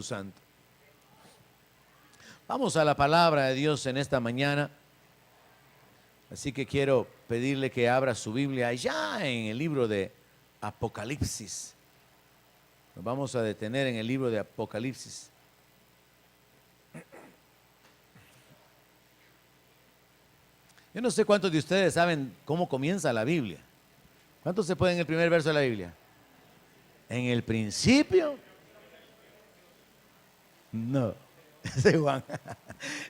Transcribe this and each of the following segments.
Santo. Vamos a la palabra de Dios en esta mañana. Así que quiero pedirle que abra su Biblia allá en el libro de Apocalipsis. Nos vamos a detener en el libro de Apocalipsis. Yo no sé cuántos de ustedes saben cómo comienza la Biblia. ¿Cuántos se pueden en el primer verso de la Biblia? En el principio. No, ese es Juan.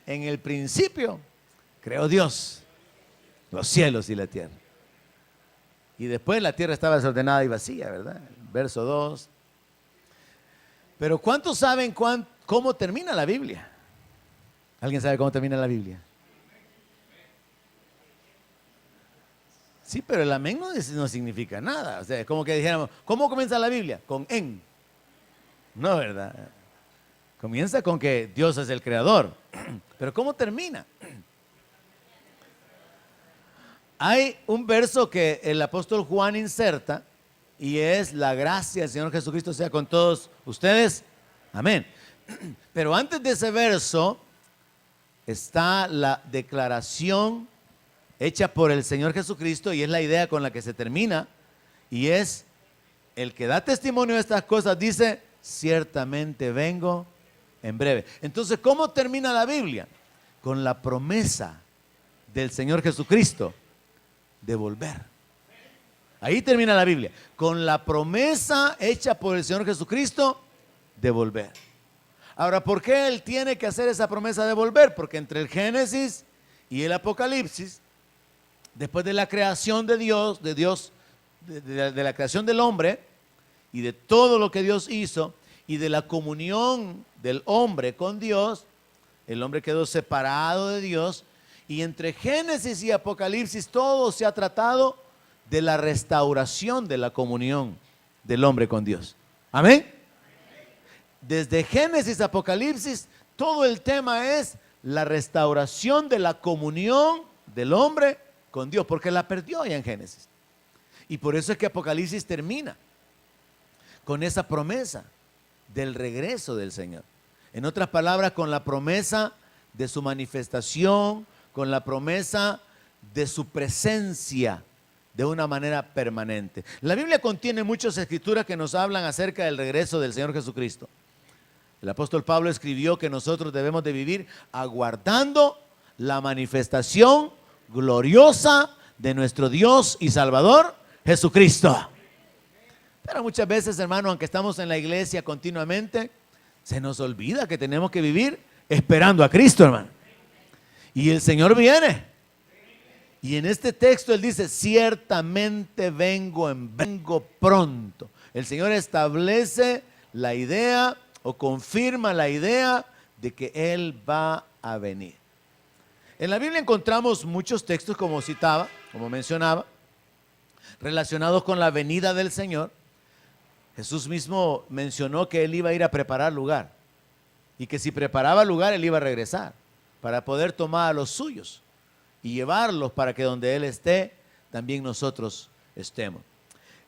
En el principio creó Dios los cielos y la tierra. Y después la tierra estaba desordenada y vacía, ¿verdad? Verso 2. Pero ¿cuántos saben cómo termina la Biblia? ¿Alguien sabe cómo termina la Biblia? Sí, pero el amén no significa nada. O sea, es como que dijéramos, ¿cómo comienza la Biblia? Con en. No, ¿verdad? Comienza con que Dios es el creador. Pero ¿cómo termina? Hay un verso que el apóstol Juan inserta y es: la gracia del Señor Jesucristo sea con todos ustedes. Amén. Pero antes de ese verso está la declaración hecha por el Señor Jesucristo, y es la idea con la que se termina, y es: el que da testimonio de estas cosas dice, ciertamente vengo en breve. Entonces, ¿cómo termina la Biblia? Con la promesa del Señor Jesucristo de volver. Ahí termina la Biblia, con la promesa hecha por el Señor Jesucristo de volver. Ahora, ¿por qué Él tiene que hacer esa promesa de volver? Porque entre el Génesis y el Apocalipsis, después de la creación de Dios, de la creación del hombre y de todo lo que Dios hizo y de la comunión del hombre con Dios, el hombre quedó separado de Dios, y entre Génesis y Apocalipsis todo se ha tratado de la restauración de la comunión del hombre con Dios. Amén. Desde Génesis a Apocalipsis todo el tema es la restauración de la comunión del hombre con Dios, porque la perdió ya en Génesis. Y por eso es que Apocalipsis termina con esa promesa del regreso del Señor. En otras palabras, con la promesa de su manifestación, con la promesa de su presencia de una manera permanente. La Biblia contiene muchas escrituras que nos hablan acerca del regreso del Señor Jesucristo. El apóstol Pablo escribió que nosotros debemos de vivir aguardando la manifestación gloriosa de nuestro Dios y Salvador Jesucristo. Pero muchas veces, hermano, aunque estamos en la iglesia continuamente, se nos olvida que tenemos que vivir esperando a Cristo, hermano. Y el Señor viene. Y en este texto Él dice, ciertamente vengo pronto. El Señor establece la idea o confirma la idea de que Él va a venir. En la Biblia encontramos muchos textos, como citaba, como mencionaba, relacionados con la venida del Señor. Jesús mismo mencionó que Él iba a ir a preparar lugar y que si preparaba lugar Él iba a regresar para poder tomar a los suyos y llevarlos para que donde Él esté, también nosotros estemos.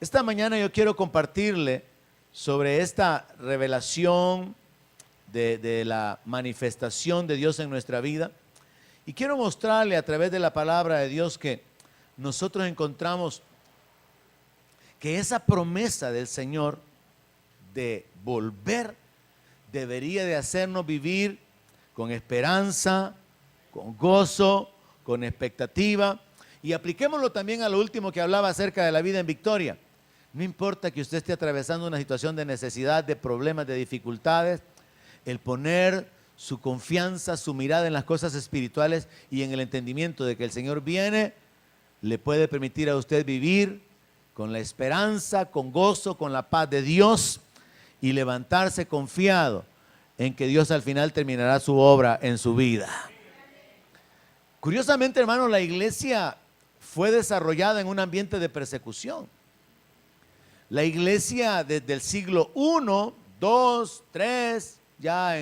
Esta mañana yo quiero compartirle sobre esta revelación de la manifestación de Dios en nuestra vida, y quiero mostrarle a través de la palabra de Dios que nosotros encontramos que esa promesa del Señor de volver debería de hacernos vivir con esperanza, con gozo, con expectativa. Y apliquémoslo también a lo último que hablaba acerca de la vida en victoria. No importa que usted esté atravesando una situación de necesidad, de problemas, de dificultades, el poner su confianza, su mirada en las cosas espirituales y en el entendimiento de que el Señor viene, le puede permitir a usted vivir con la esperanza, con gozo, con la paz de Dios, y levantarse confiado en que Dios al final terminará su obra en su vida. Curiosamente, hermano, la iglesia fue desarrollada en un ambiente de persecución. La iglesia desde el siglo I, II, III, ya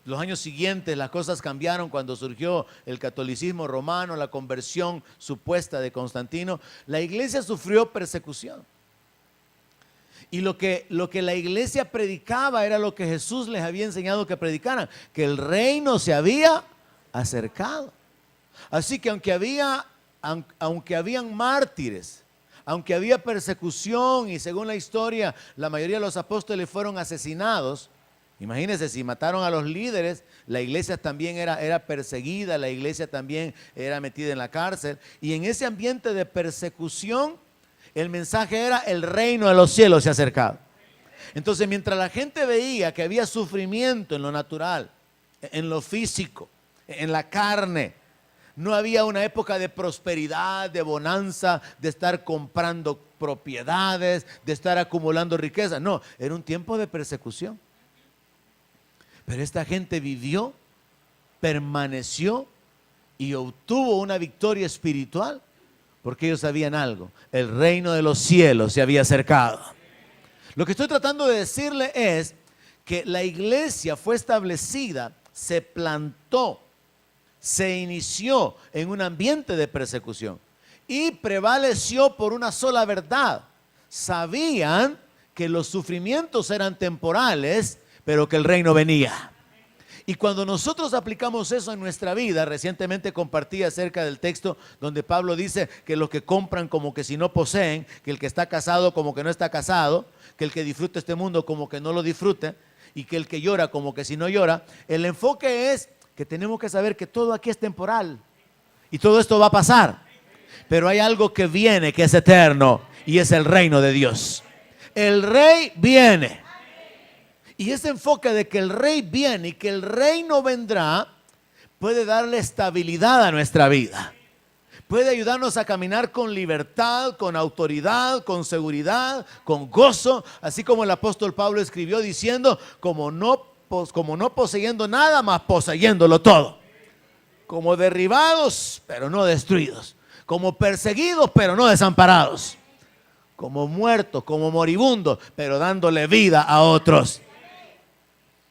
los años siguientes las cosas cambiaron cuando surgió el catolicismo romano, la conversión supuesta de Constantino. La iglesia sufrió persecución. Y lo que la iglesia predicaba era lo que Jesús les había enseñado que predicaran, que el reino se había acercado. Así que aunque habían mártires, aunque había persecución y según la historia la mayoría de los apóstoles fueron asesinados, imagínense, si mataron a los líderes, la iglesia también era perseguida, la iglesia también era metida en la cárcel. Y en ese ambiente de persecución, el mensaje era: el reino de los cielos se ha acercado. Entonces, mientras la gente veía que había sufrimiento en lo natural, en lo físico, en la carne, no había una época de prosperidad, de bonanza, de estar comprando propiedades, de estar acumulando riqueza. No, era un tiempo de persecución. Pero esta gente vivió, permaneció y obtuvo una victoria espiritual porque ellos sabían algo: el reino de los cielos se había acercado. Lo que estoy tratando de decirle es que la iglesia fue establecida, se plantó, se inició en un ambiente de persecución y prevaleció por una sola verdad. Sabían que los sufrimientos eran temporales, pero que el reino venía. Y cuando nosotros aplicamos eso en nuestra vida, recientemente compartí acerca del texto donde Pablo dice que los que compran como que si no poseen, que el que está casado como que no está casado, que el que disfruta este mundo como que no lo disfruta, y que el que llora como que si no llora. El enfoque es que tenemos que saber que todo aquí es temporal y todo esto va a pasar, pero hay algo que viene, que es eterno, y es el reino de Dios. El rey viene. Y ese enfoque de que el rey viene y que el reino vendrá puede darle estabilidad a nuestra vida. Puede ayudarnos a caminar con libertad, con autoridad, con seguridad, con gozo. Así como el apóstol Pablo escribió diciendo: como no poseyendo nada, más poseyéndolo todo. Como derribados, pero no destruidos. Como perseguidos, pero no desamparados. Como muertos, como moribundos, pero dándole vida a otros.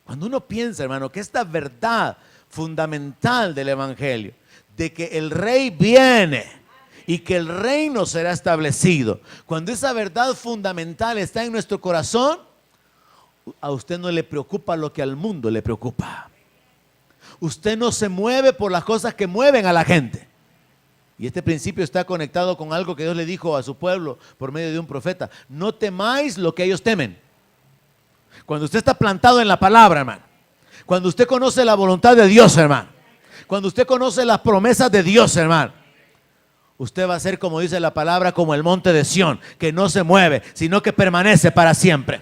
Cuando uno piensa, hermano, que esta verdad fundamental del evangelio, de que el rey viene y que el reino será establecido, cuando esa verdad fundamental está en nuestro corazón, a usted no le preocupa lo que al mundo le preocupa. Usted no se mueve por las cosas que mueven a la gente. Y este principio está conectado con algo que Dios le dijo a su pueblo por medio de un profeta: no temáis lo que ellos temen. Cuando usted está plantado en la palabra, hermano, cuando usted conoce la voluntad de Dios, hermano, cuando usted conoce las promesas de Dios, hermano, usted va a ser, como dice la palabra, como el monte de Sión, que no se mueve, sino que permanece para siempre.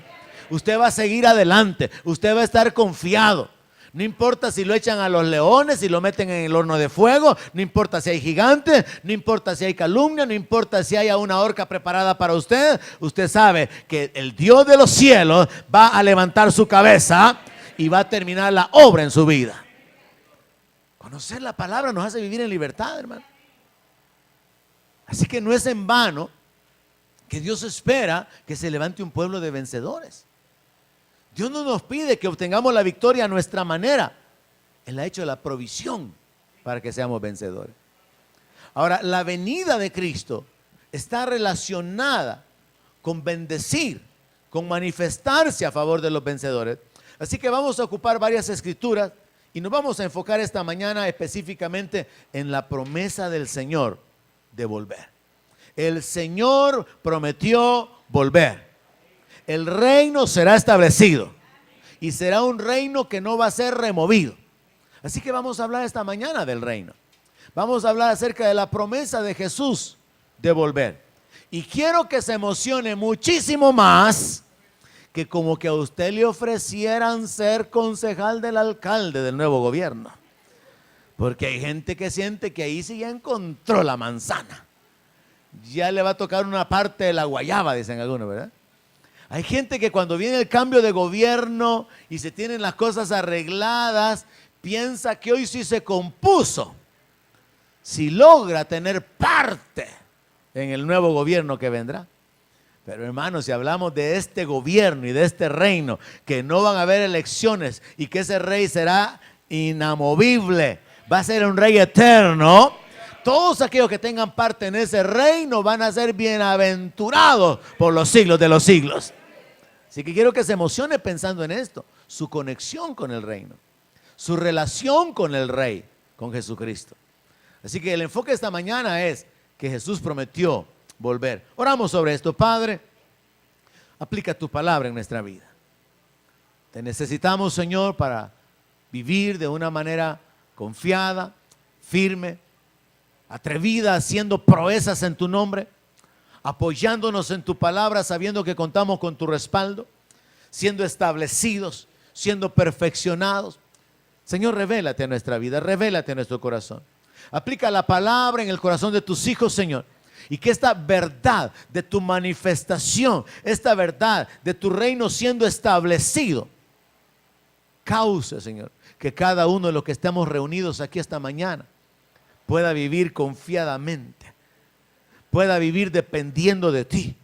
Usted va a seguir adelante, usted va a estar confiado. No importa si lo echan a los leones, si lo meten en el horno de fuego, no importa si hay gigantes, no importa si hay calumnia, no importa si haya una horca preparada para usted. Usted sabe que el Dios de los cielos va a levantar su cabeza y va a terminar la obra en su vida. Conocer la palabra nos hace vivir en libertad, hermano. Así que no es en vano que Dios espera que se levante un pueblo de vencedores. Dios no nos pide que obtengamos la victoria a nuestra manera. Él ha hecho la provisión para que seamos vencedores. Ahora, la venida de Cristo está relacionada con bendecir, con manifestarse a favor de los vencedores. Así que vamos a ocupar varias escrituras y nos vamos a enfocar esta mañana específicamente en la promesa del Señor de volver. El Señor prometió volver. El reino será establecido y será un reino que no va a ser removido. Así que vamos a hablar esta mañana del reino. Vamos a hablar acerca de la promesa de Jesús de volver. Y quiero que se emocione muchísimo más que como que a usted le ofrecieran ser concejal del alcalde del nuevo gobierno. Porque hay gente que siente que ahí sí ya encontró la manzana. Ya le va a tocar una parte de la guayaba, dicen algunos, ¿verdad? Hay gente que cuando viene el cambio de gobierno y se tienen las cosas arregladas, piensa que hoy sí se compuso. Si logra tener parte en el nuevo gobierno que vendrá. Pero hermanos, si hablamos de este gobierno y de este reino, que no van a haber elecciones y que ese rey será inamovible, va a ser un rey eterno, todos aquellos que tengan parte en ese reino van a ser bienaventurados por los siglos de los siglos. Así que quiero que se emocione pensando en esto, su conexión con el reino, su relación con el Rey, con Jesucristo. Así que el enfoque de esta mañana es que Jesús prometió volver. Oramos sobre esto. Padre, aplica tu palabra en nuestra vida. Te necesitamos, Señor, para vivir de una manera confiada, firme, atrevida, haciendo proezas en tu nombre, apoyándonos en tu palabra, sabiendo que contamos con tu respaldo, siendo establecidos, siendo perfeccionados. Señor, revélate a nuestra vida, revélate a nuestro corazón. Aplica la palabra en el corazón de tus hijos, Señor. Y que esta verdad de tu manifestación, esta verdad de tu reino siendo establecido, cause, Señor, que cada uno de los que estemos reunidos aquí esta mañana pueda vivir confiadamente, pueda vivir dependiendo de ti,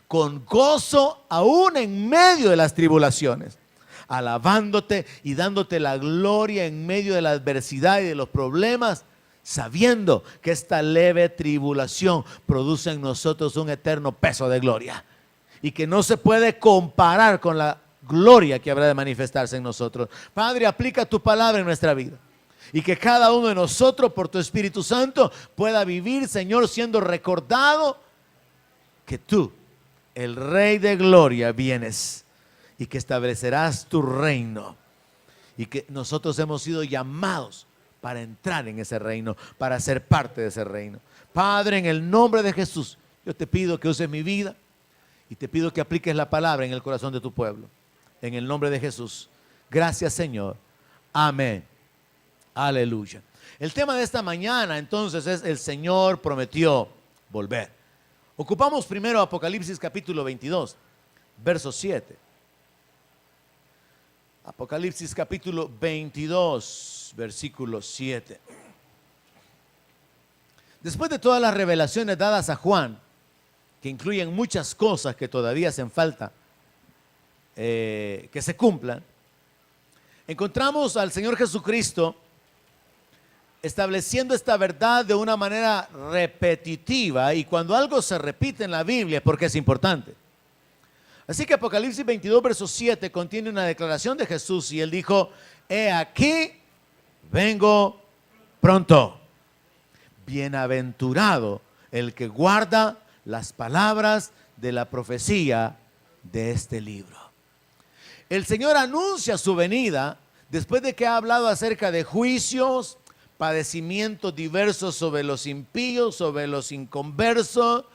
con gozo aún en medio de las tribulaciones, alabándote y dándote la gloria en medio de la adversidad y de los problemas, sabiendo que esta leve tribulación produce en nosotros un eterno peso de gloria y que no se puede comparar con la gloria que habrá de manifestarse en nosotros. Padre, aplica tu palabra en nuestra vida y que cada uno de nosotros por tu Espíritu Santo pueda vivir, Señor, siendo recordado que tú, el Rey de gloria, vienes y que establecerás tu reino y que nosotros hemos sido llamados para entrar en ese reino, para ser parte de ese reino. Padre, en el nombre de Jesús, yo te pido que uses mi vida y te pido que apliques la palabra en el corazón de tu pueblo. En el nombre de Jesús. Gracias, Señor. Amén. Aleluya. El tema de esta mañana, entonces, es el Señor prometió volver. Ocupamos primero Apocalipsis capítulo 22, verso 7. Apocalipsis capítulo 22, versículo 7. Después de todas las revelaciones dadas a Juan, que incluyen muchas cosas que todavía hacen falta que se cumplan, encontramos al Señor Jesucristo estableciendo esta verdad de una manera repetitiva, y cuando algo se repite en la Biblia es porque es importante. Así que Apocalipsis 22, verso 7 contiene una declaración de Jesús y él dijo: he aquí, vengo pronto. Bienaventurado el que guarda las palabras de la profecía de este libro. El Señor anuncia su venida después de que ha hablado acerca de juicios, padecimientos diversos sobre los impíos, sobre los inconversos,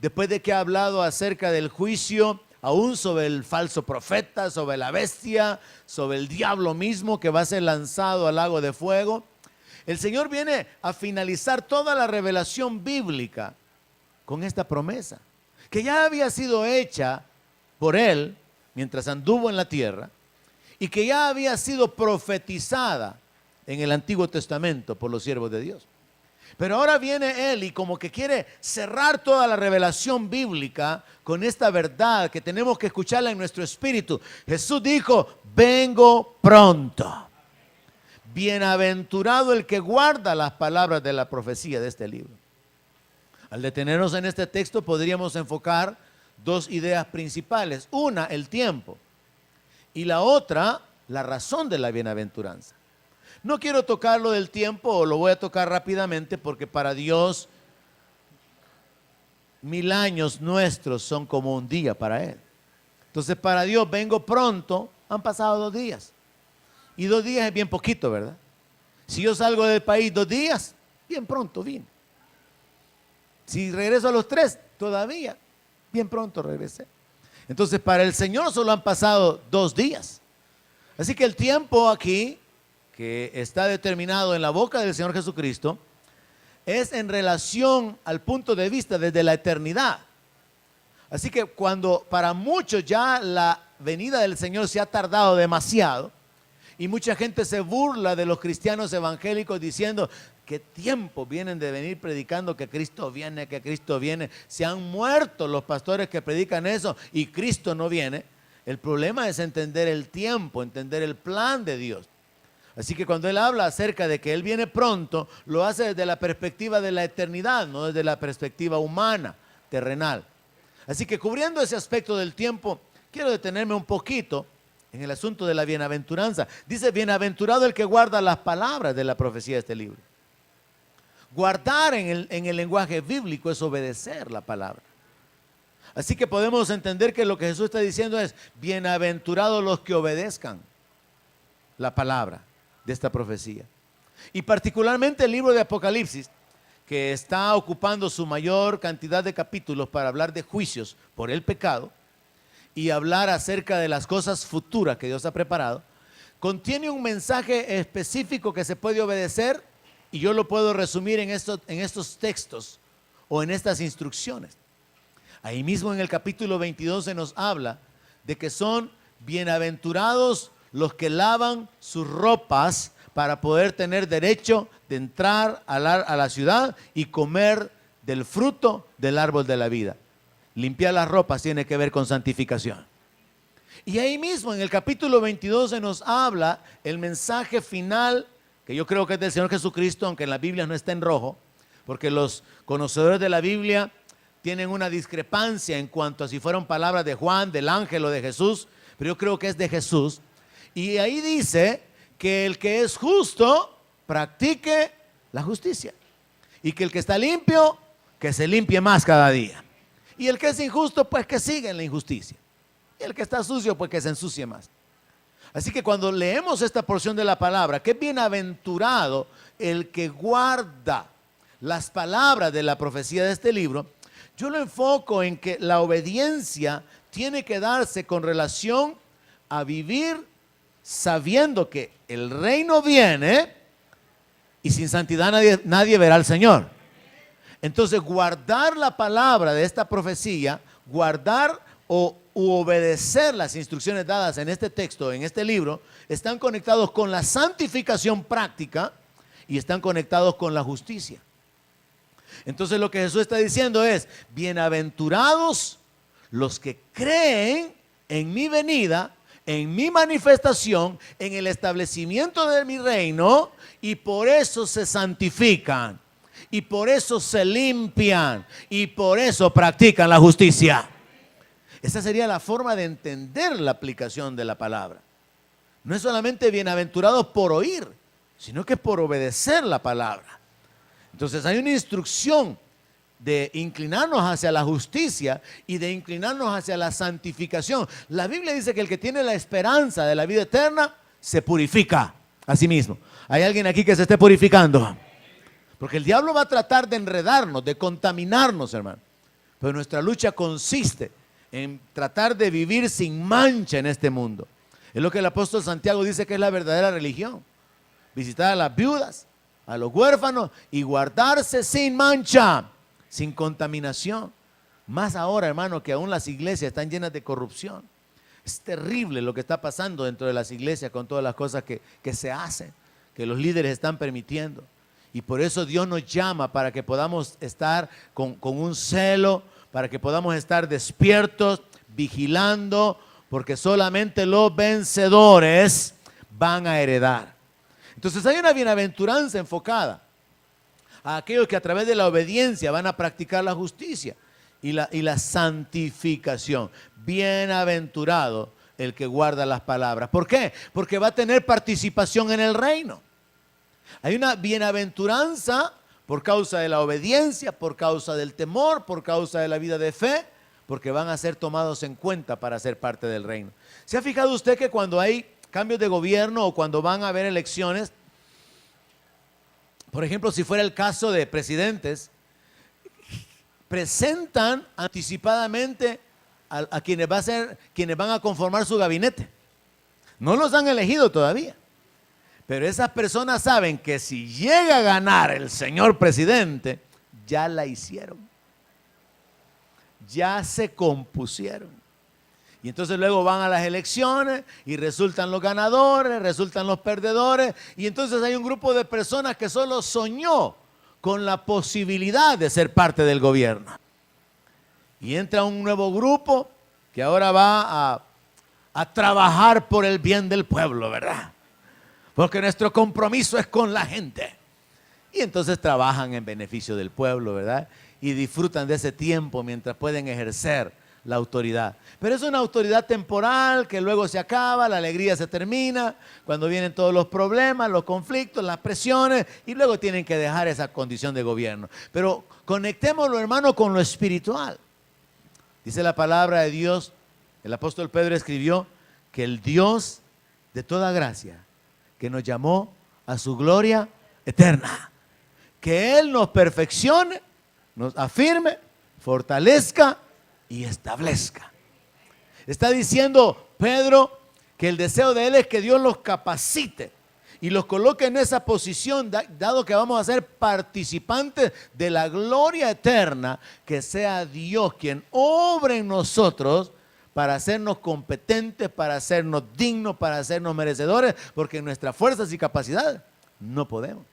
después de que ha hablado acerca del juicio aún sobre el falso profeta, sobre la bestia, sobre el diablo mismo que va a ser lanzado al lago de fuego. El Señor viene a finalizar toda la revelación bíblica con esta promesa, que ya había sido hecha por Él mientras anduvo en la tierra y que ya había sido profetizada en el Antiguo Testamento por los siervos de Dios. Pero ahora viene Él y como que quiere cerrar toda la revelación bíblica con esta verdad que tenemos que escucharla en nuestro espíritu. Jesús dijo: vengo pronto. Bienaventurado el que guarda las palabras de la profecía de este libro. Al detenernos en este texto podríamos enfocar dos ideas principales. Una, el tiempo, y la otra, la razón de la bienaventuranza. No quiero tocar lo del tiempo, o lo voy a tocar rápidamente, porque para Dios 1000 años nuestros son como un día para Él. Entonces para Dios vengo pronto, han pasado 2 días. Y 2 días es bien poquito, ¿verdad? Si yo salgo del país 2 días, bien pronto vine. Si regreso a los 3, todavía, bien pronto regresé. Entonces para el Señor solo han pasado 2 días. Así que el tiempo aquí, que está determinado en la boca del Señor Jesucristo, es en relación al punto de vista desde la eternidad. Así que cuando para muchos ya la venida del Señor se ha tardado demasiado, y mucha gente se burla de los cristianos evangélicos diciendo: ¿qué tiempo vienen de venir predicando que Cristo viene, que Cristo viene? Se han muerto los pastores que predican eso y Cristo no viene. El problema es entender el tiempo, entender el plan de Dios. Así que cuando Él habla acerca de que Él viene pronto, lo hace desde la perspectiva de la eternidad, no desde la perspectiva humana, terrenal. Así que cubriendo ese aspecto del tiempo, quiero detenerme un poquito en el asunto de la bienaventuranza. Dice, bienaventurado el que guarda las palabras de la profecía de este libro. Guardar en el lenguaje bíblico es obedecer la palabra. Así que podemos entender que lo que Jesús está diciendo es, bienaventurados los que obedezcan la palabra de esta profecía. Y particularmente el libro de Apocalipsis, que está ocupando su mayor cantidad de capítulos para hablar de juicios por el pecado y hablar acerca de las cosas futuras que Dios ha preparado, contiene un mensaje específico que se puede obedecer, y yo lo puedo resumir en estos textos o en estas instrucciones. Ahí mismo en el capítulo 22 se nos habla de que son bienaventurados los que lavan sus ropas para poder tener derecho de entrar a la ciudad y comer del fruto del árbol de la vida. Limpiar las ropas tiene que ver con santificación. Y ahí mismo en el capítulo 22 se nos habla el mensaje final, que yo creo que es del Señor Jesucristo, aunque en la Biblia no está en rojo, porque los conocedores de la Biblia tienen una discrepancia en cuanto a si fueron palabras de Juan, del ángel o de Jesús, pero yo creo que es de Jesús. Y ahí dice que el que es justo practique la justicia, y que el que está limpio, que se limpie más cada día, y el que es injusto, pues que siga en la injusticia, y el que está sucio, pues que se ensucie más. Así que cuando leemos esta porción de la palabra, que es bienaventurado el que guarda las palabras de la profecía de este libro, yo lo enfoco en que la obediencia tiene que darse con relación a vivir sabiendo que el reino viene y sin santidad nadie verá al Señor. Entonces, guardar la palabra de esta profecía, guardar u obedecer las instrucciones dadas en este texto, en este libro, están conectados con la santificación práctica y están conectados con la justicia. Entonces lo que Jesús está diciendo es, bienaventurados los que creen en mi venida, en mi manifestación, en el establecimiento de mi reino, y por eso se santifican, y por eso se limpian, y por eso practican la justicia. Esa sería la forma de entender la aplicación de la palabra. No es solamente bienaventurados por oír, sino que por obedecer la palabra. Entonces hay una instrucción de inclinarnos hacia la justicia y de inclinarnos hacia la santificación. La Biblia dice que el que tiene la esperanza de la vida eterna se purifica a sí mismo. ¿Hay alguien aquí que se esté purificando? Porque el diablo va a tratar de enredarnos, de contaminarnos, hermano. Pero nuestra lucha consiste en tratar de vivir sin mancha en este mundo. Es lo que el apóstol Santiago dice que es la verdadera religión. Visitar a las viudas, a los huérfanos y guardarse sin mancha, sin contaminación. Más ahora, hermano, que aún las iglesias están llenas de corrupción. Es terrible lo que está pasando dentro de las iglesias con todas las cosas que se hacen, que los líderes están permitiendo. Y por eso Dios nos llama para que podamos estar con un celo, para que podamos estar despiertos, vigilando, porque solamente los vencedores van a heredar. Entonces hay una bienaventuranza enfocada a aquellos que a través de la obediencia van a practicar la justicia y la santificación. Bienaventurado el que guarda las palabras. ¿Por qué? Porque va a tener participación en el reino. Hay una bienaventuranza por causa de la obediencia, por causa del temor, por causa de la vida de fe, porque van a ser tomados en cuenta para ser parte del reino. ¿Se ha fijado usted que cuando hay cambios de gobierno o cuando van a haber elecciones, por ejemplo, si fuera el caso de presidentes, presentan anticipadamente a quienes van a conformar su gabinete? No los han elegido todavía, pero esas personas saben que si llega a ganar el señor presidente, ya la hicieron, ya se compusieron. Y entonces luego van a las elecciones y resultan los ganadores, resultan los perdedores. Y entonces hay un grupo de personas que solo soñó con la posibilidad de ser parte del gobierno. Y entra un nuevo grupo que ahora va a trabajar por el bien del pueblo, ¿verdad? Porque nuestro compromiso es con la gente. Y entonces trabajan en beneficio del pueblo, ¿verdad? Y disfrutan de ese tiempo mientras pueden ejercer la autoridad. Pero es una autoridad temporal que luego se acaba, la alegría se termina, cuando vienen todos los problemas, los conflictos, las presiones, y luego tienen que dejar esa condición de gobierno. Pero conectémoslo, hermano, con lo espiritual. Dice la palabra de Dios, el apóstol Pedro escribió que el Dios de toda gracia, que nos llamó a su gloria eterna, que Él nos perfeccione, nos afirme, fortalezca y establezca. Está diciendo Pedro que el deseo de Él es que Dios los capacite y los coloque en esa posición, dado que vamos a ser participantes de la gloria eterna, que sea Dios quien obre en nosotros para hacernos competentes, para hacernos dignos, para hacernos merecedores, porque en nuestras fuerzas y capacidades no podemos.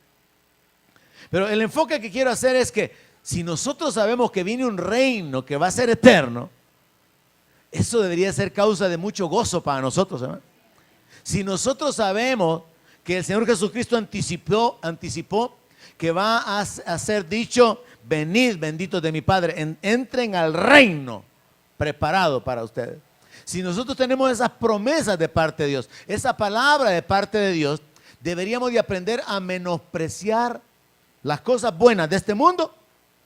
Pero el enfoque que quiero hacer es que si nosotros sabemos que viene un reino que va a ser eterno, eso debería ser causa de mucho gozo para nosotros, hermano. Si nosotros sabemos que el Señor Jesucristo anticipó que va a ser dicho: venid, benditos de mi Padre, entren al reino preparado para ustedes. Si nosotros tenemos esas promesas de parte de Dios, esa palabra de parte de Dios, deberíamos de aprender a menospreciar las cosas buenas de este mundo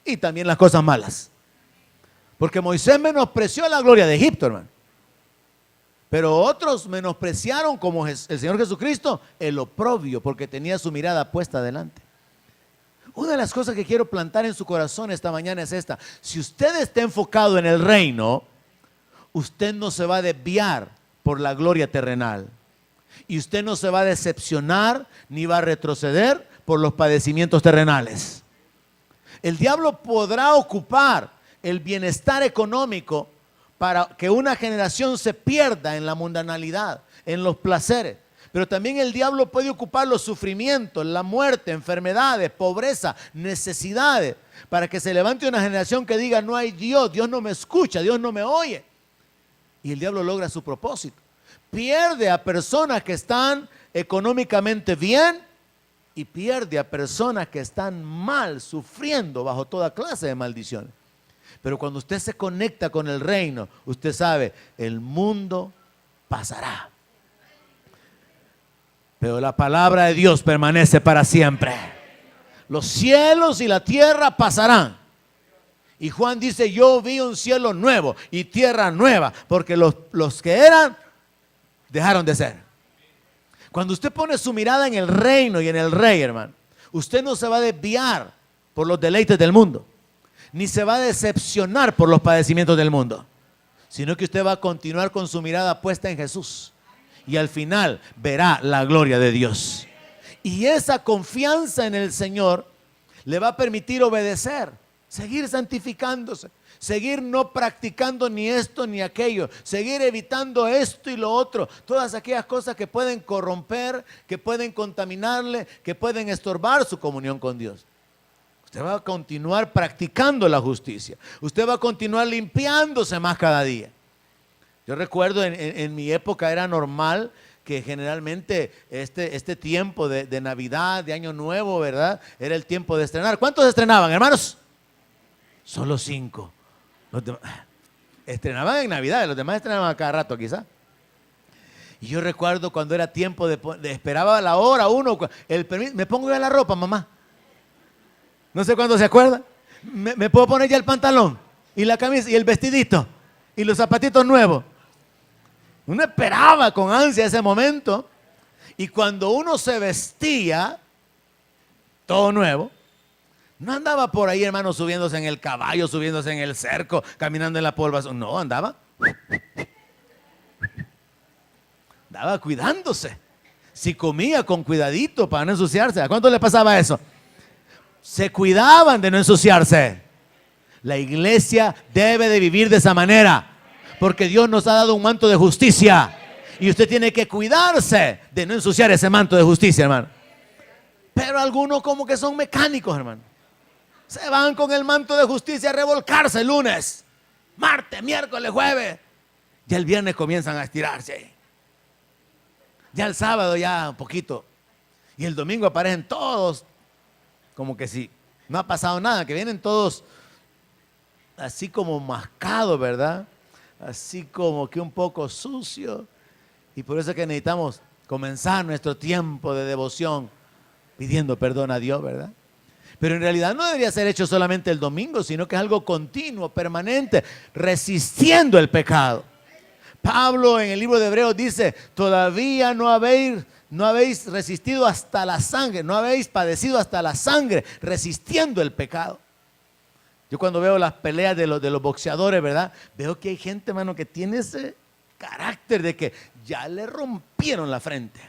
y también las cosas malas. Porque Moisés menospreció la gloria de Egipto, hermano. Pero otros menospreciaron, como el Señor Jesucristo, el oprobio, porque tenía su mirada puesta adelante. Una de las cosas que quiero plantar en su corazón esta mañana es esta: si usted está enfocado en el reino, usted no se va a desviar por la gloria terrenal. Y usted no se va a decepcionar ni va a retroceder por los padecimientos terrenales. El diablo podrá ocupar el bienestar económico para que una generación se pierda en la mundanalidad, en los placeres. Pero también el diablo puede ocupar los sufrimientos, la muerte, enfermedades, pobreza, necesidades, para que se levante una generación que diga: no hay Dios, Dios no me escucha, Dios no me oye. Y el diablo logra su propósito. Pierde a personas que están económicamente bien y pierde a personas que están mal, sufriendo bajo toda clase de maldiciones. Pero cuando usted se conecta con el reino, usted sabe, el mundo pasará, pero la palabra de Dios permanece para siempre. Los cielos y la tierra pasarán. Y Juan dice: yo vi un cielo nuevo y tierra nueva, porque los que eran, dejaron de ser. Cuando usted pone su mirada en el reino y en el rey, hermano, usted no se va a desviar por los deleites del mundo, ni se va a decepcionar por los padecimientos del mundo, sino que usted va a continuar con su mirada puesta en Jesús. Y al final verá la gloria de Dios. Y esa confianza en el Señor le va a permitir obedecer, seguir santificándose, seguir no practicando ni esto ni aquello, seguir evitando esto y lo otro, todas aquellas cosas que pueden corromper, que pueden contaminarle, que pueden estorbar su comunión con Dios. Usted va a continuar practicando la justicia, usted va a continuar limpiándose más cada día. Yo recuerdo en mi época era normal que generalmente este tiempo de Navidad, de Año Nuevo, ¿verdad? Era el tiempo de estrenar. ¿Cuántos estrenaban, hermanos? Solo 5. Los demás estrenaban en Navidad, los demás estrenaban a cada rato quizá. Y yo recuerdo cuando era tiempo esperaba la hora uno, el permiso, me pongo ya la ropa, mamá. No sé cuándo se acuerda. Me puedo poner ya el pantalón y la camisa y el vestidito y los zapatitos nuevos. Uno esperaba con ansia ese momento, y cuando uno se vestía todo nuevo, no andaba por ahí, hermano, subiéndose en el caballo, subiéndose en el cerco, caminando en la polva. No, andaba cuidándose. Si comía, con cuidadito para no ensuciarse. ¿A cuánto le pasaba eso? Se cuidaban de no ensuciarse. La iglesia debe de vivir de esa manera, porque Dios nos ha dado un manto de justicia y usted tiene que cuidarse de no ensuciar ese manto de justicia, hermano. Pero algunos como que son mecánicos, hermano. Se van con el manto de justicia a revolcarse el lunes, martes, miércoles, jueves. Ya el viernes comienzan a estirarse. Ya el sábado ya un poquito. Y el domingo aparecen todos como que si no ha pasado nada, que vienen todos así como mascados, ¿verdad? así como que un poco sucio. Y por eso es que necesitamos comenzar nuestro tiempo de devoción pidiendo perdón a Dios, ¿verdad? Pero en realidad no debería ser hecho solamente el domingo, sino que es algo continuo, permanente, resistiendo el pecado. Pablo en el libro de Hebreos dice, todavía no habéis resistido hasta la sangre, no habéis padecido hasta la sangre, resistiendo el pecado. Yo cuando veo las peleas de los boxeadores, ¿verdad? Veo que hay gente, hermano, que tiene ese carácter de que ya le rompieron la frente,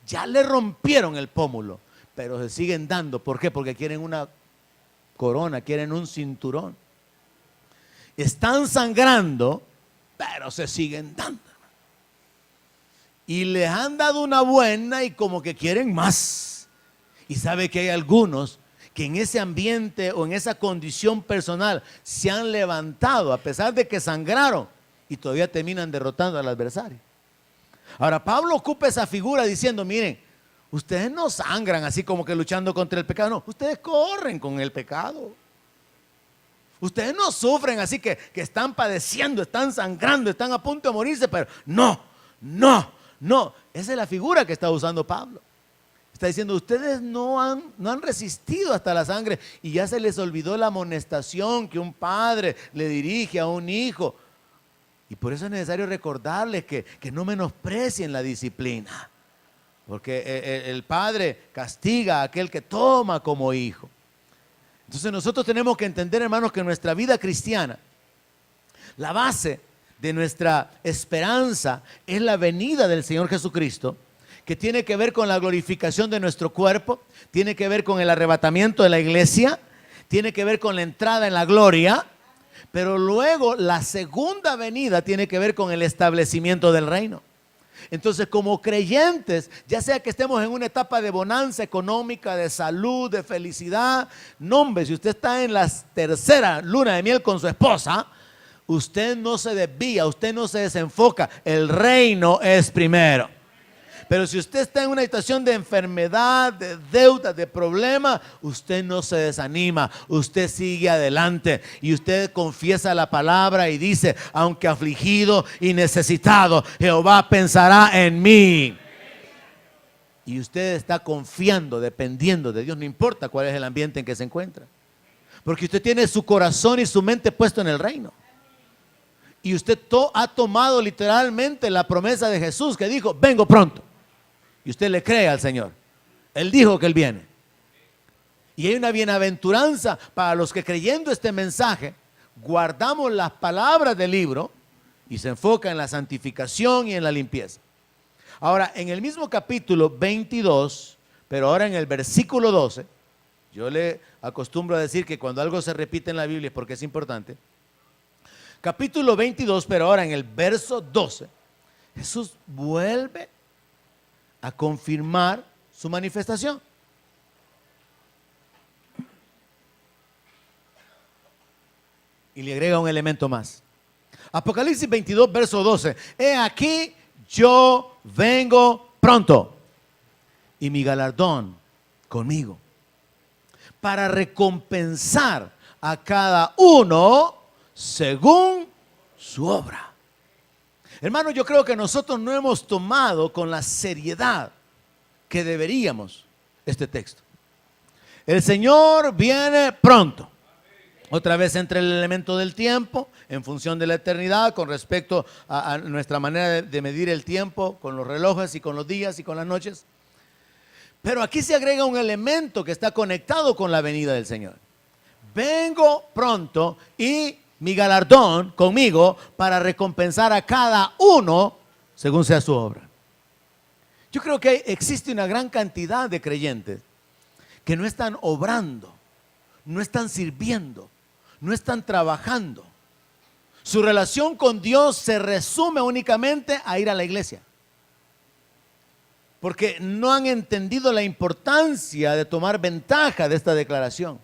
ya le rompieron el pómulo, pero se siguen dando. ¿Por qué? Porque quieren una corona, quieren un cinturón. Están sangrando, pero se siguen dando. Y les han dado una buena y como que quieren más. Y sabe que hay algunos que en ese ambiente o en esa condición personal se han levantado a pesar de que sangraron y todavía terminan derrotando al adversario. Ahora Pablo ocupa esa figura diciendo, miren, ustedes no sangran así como que luchando contra el pecado, no, ustedes corren con el pecado. Ustedes no sufren así que están padeciendo, están sangrando, están a punto de morirse, pero no. Esa es la figura que está usando Pablo. Está diciendo, ustedes no han resistido hasta la sangre y ya se les olvidó la amonestación que un padre le dirige a un hijo. Y por eso es necesario recordarles que no menosprecien la disciplina. Porque el padre castiga a aquel que toma como hijo. Entonces nosotros tenemos que entender, hermanos, que en nuestra vida cristiana, la base de nuestra esperanza es la venida del Señor Jesucristo, que tiene que ver con la glorificación de nuestro cuerpo, tiene que ver con el arrebatamiento de la iglesia, tiene que ver con la entrada en la gloria, pero luego la segunda venida tiene que ver con el establecimiento del reino. Entonces, como creyentes, ya sea que estemos en una etapa de bonanza económica, de salud, de felicidad, no hombre, si usted está en la tercera luna de miel con su esposa, usted no se desvía, usted no se desenfoca, el reino es primero. Pero si usted está en una situación de enfermedad, de deuda, de problema, usted no se desanima, usted sigue adelante y usted confiesa la palabra y dice, aunque afligido y necesitado, Jehová pensará en mí. Y usted está confiando, dependiendo de Dios, no importa cuál es el ambiente en que se encuentra. Porque usted tiene su corazón y su mente puesto en el reino. Y usted ha tomado literalmente la promesa de Jesús que dijo, vengo pronto. Y usted le cree al Señor. Él dijo que Él viene. Y hay una bienaventuranza para los que creyendo este mensaje, guardamos las palabras del libro y se enfoca en la santificación y en la limpieza. Ahora, en el mismo capítulo 22, pero ahora en el versículo 12, yo le acostumbro a decir que cuando algo se repite en la Biblia es porque es importante. Capítulo 22, pero ahora en el verso 12, Jesús vuelve a confirmar su manifestación. Y le agrega un elemento más. Apocalipsis 22, verso 12. He aquí, yo vengo pronto, y mi galardón conmigo, para recompensar a cada uno según su obra. Hermano, yo creo que nosotros no hemos tomado con la seriedad que deberíamos este texto. El Señor viene pronto. Otra vez entra el elemento del tiempo en función de la eternidad con respecto a nuestra manera de medir el tiempo con los relojes y con los días y con las noches. Pero aquí se agrega un elemento que está conectado con la venida del Señor. Vengo pronto y mi galardón conmigo para recompensar a cada uno según sea su obra. Yo creo que existe una gran cantidad de creyentes que no están obrando, no están sirviendo, no están trabajando. Su relación con Dios se resume únicamente a ir a la iglesia, porque no han entendido la importancia de tomar ventaja de esta declaración.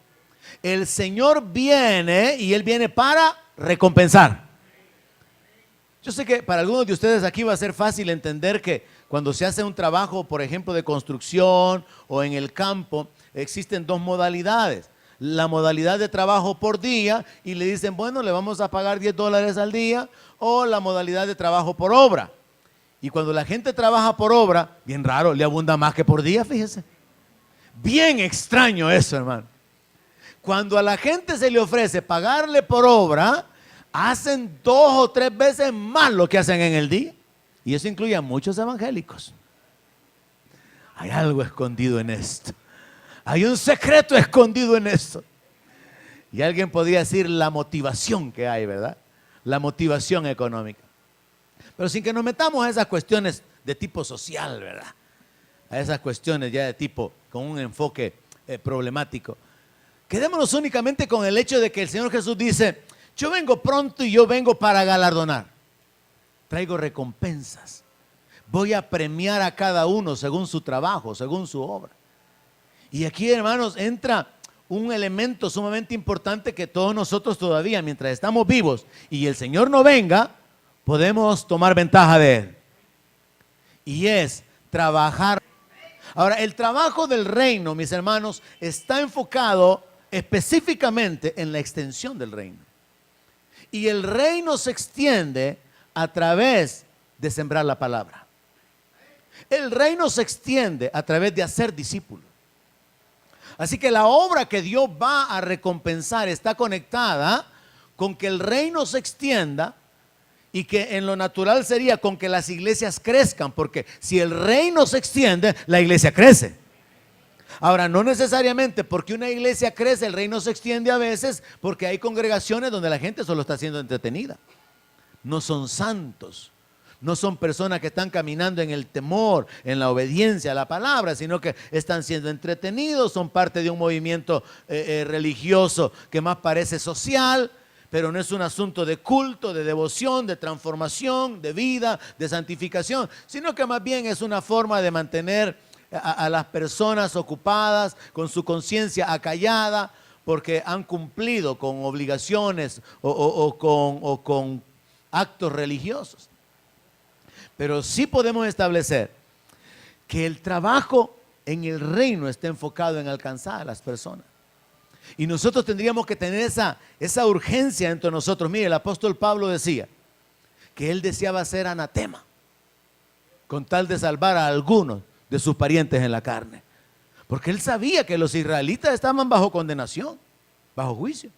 El Señor viene y Él viene para recompensar. Yo sé que para algunos de ustedes aquí va a ser fácil entender que cuando se hace un trabajo, por ejemplo, de construcción o en el campo, existen dos modalidades. la modalidad de trabajo por día y le dicen, bueno, le vamos a pagar $10 al día, o la modalidad de trabajo por obra. Y cuando la gente trabaja por obra, bien raro, le abunda más que por día, fíjese. Bien extraño eso, hermano. Cuando a la gente se le ofrece pagarle por obra, hacen 2 o 3 veces más lo que hacen en el día. Y eso incluye a muchos evangélicos. Hay algo escondido en esto. Hay un secreto escondido en esto. Y alguien podría decir la motivación que hay, ¿verdad? La motivación económica. Pero sin que nos metamos a esas cuestiones de tipo social, ¿verdad? A esas cuestiones ya de tipo con un enfoque problemático. Quedémonos únicamente con el hecho de que el Señor Jesús dice, yo vengo pronto y yo vengo para galardonar. Traigo recompensas. Voy a premiar a cada uno según su trabajo, según su obra. Y aquí, hermanos, entra un elemento sumamente importante que todos nosotros todavía, mientras estamos vivos y el Señor no venga, podemos tomar ventaja de Él. Y es trabajar. Ahora, el trabajo del reino, mis hermanos, está enfocado específicamente en la extensión del reino. Y el reino se extiende a través de sembrar la palabra. El reino se extiende a través de hacer discípulos. Así que la obra que Dios va a recompensar está conectada con que el reino se extienda, y que en lo natural sería con que las iglesias crezcan, porque si el reino se extiende, la iglesia crece. Ahora, no necesariamente porque una iglesia crece, el reino se extiende a veces, porque hay congregaciones donde la gente solo está siendo entretenida. No son santos, no son personas que están caminando en el temor, en la obediencia a la palabra, sino que están siendo entretenidos, son parte de un movimiento religioso que más parece social, pero no es un asunto de culto, de devoción, de transformación, de vida, de santificación, sino que más bien es una forma de mantener a las personas ocupadas, con su conciencia acallada, porque han cumplido con obligaciones o con actos religiosos. Pero sí podemos establecer que el trabajo en el reino está enfocado en alcanzar a las personas. Y nosotros tendríamos que tener esa urgencia entre nosotros. Mire, el apóstol Pablo decía que él deseaba ser anatema con tal de salvar a algunos de sus parientes en la carne. Porque él sabía que los israelitas estaban bajo condenación, bajo juicio.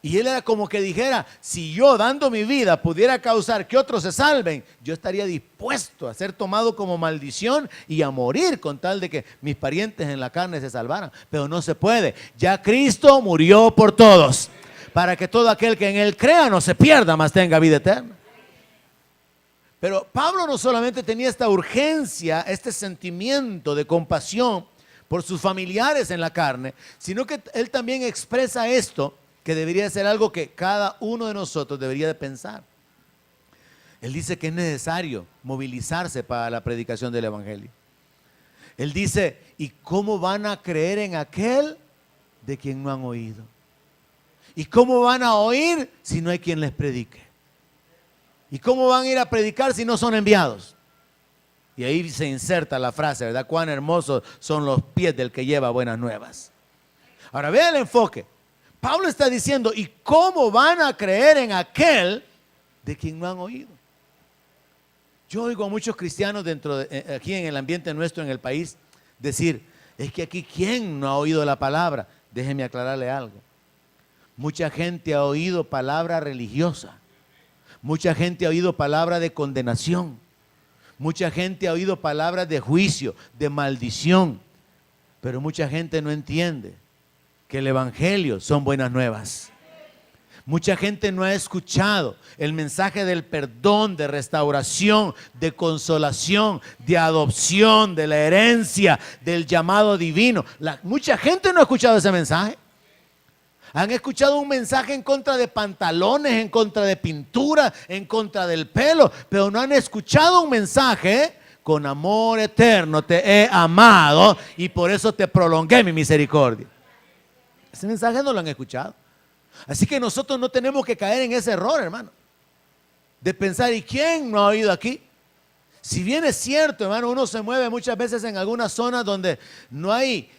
Y él era como que dijera, si yo dando mi vida pudiera causar que otros se salven, yo estaría dispuesto a ser tomado como maldición y a morir con tal de que mis parientes en la carne se salvaran. Pero no se puede. Ya Cristo murió por todos, para que todo aquel que en Él crea no se pierda, mas tenga vida eterna. Pero Pablo no solamente tenía esta urgencia, este sentimiento de compasión por sus familiares en la carne, sino que él también expresa esto, que debería ser algo que cada uno de nosotros debería de pensar. Él dice que es necesario movilizarse para la predicación del evangelio. Él dice, ¿y cómo van a creer en aquel de quien no han oído? ¿Y cómo van a oír si no hay quien les predique? ¿Y cómo van a ir a predicar si no son enviados? Y ahí se inserta la frase, ¿verdad? Cuán hermosos son los pies del que lleva buenas nuevas. Ahora vean el enfoque. Pablo está diciendo, ¿y cómo van a creer en aquel de quien no han oído? Yo oigo a muchos cristianos aquí en el ambiente nuestro, en el país, decir, es que aquí ¿quién no ha oído la palabra? Déjeme aclararle algo. Mucha gente ha oído palabra religiosa. Mucha gente ha oído palabra de condenación. Mucha gente ha oído palabras de juicio, de maldición. Pero mucha gente no entiende que el evangelio son buenas nuevas. Mucha gente no ha escuchado el mensaje del perdón, de restauración, de consolación, de adopción, de la herencia, del llamado divino. Mucha gente no ha escuchado ese mensaje. Han escuchado un mensaje en contra de pantalones, en contra de pintura, en contra del pelo, pero no han escuchado un mensaje: con amor eterno te he amado y por eso te prolongué mi misericordia. Ese mensaje no lo han escuchado. Así que nosotros no tenemos que caer en ese error, hermano, de pensar, ¿y quién no ha oído aquí? Si bien es cierto, hermano, uno se mueve muchas veces en algunas zonas donde no hay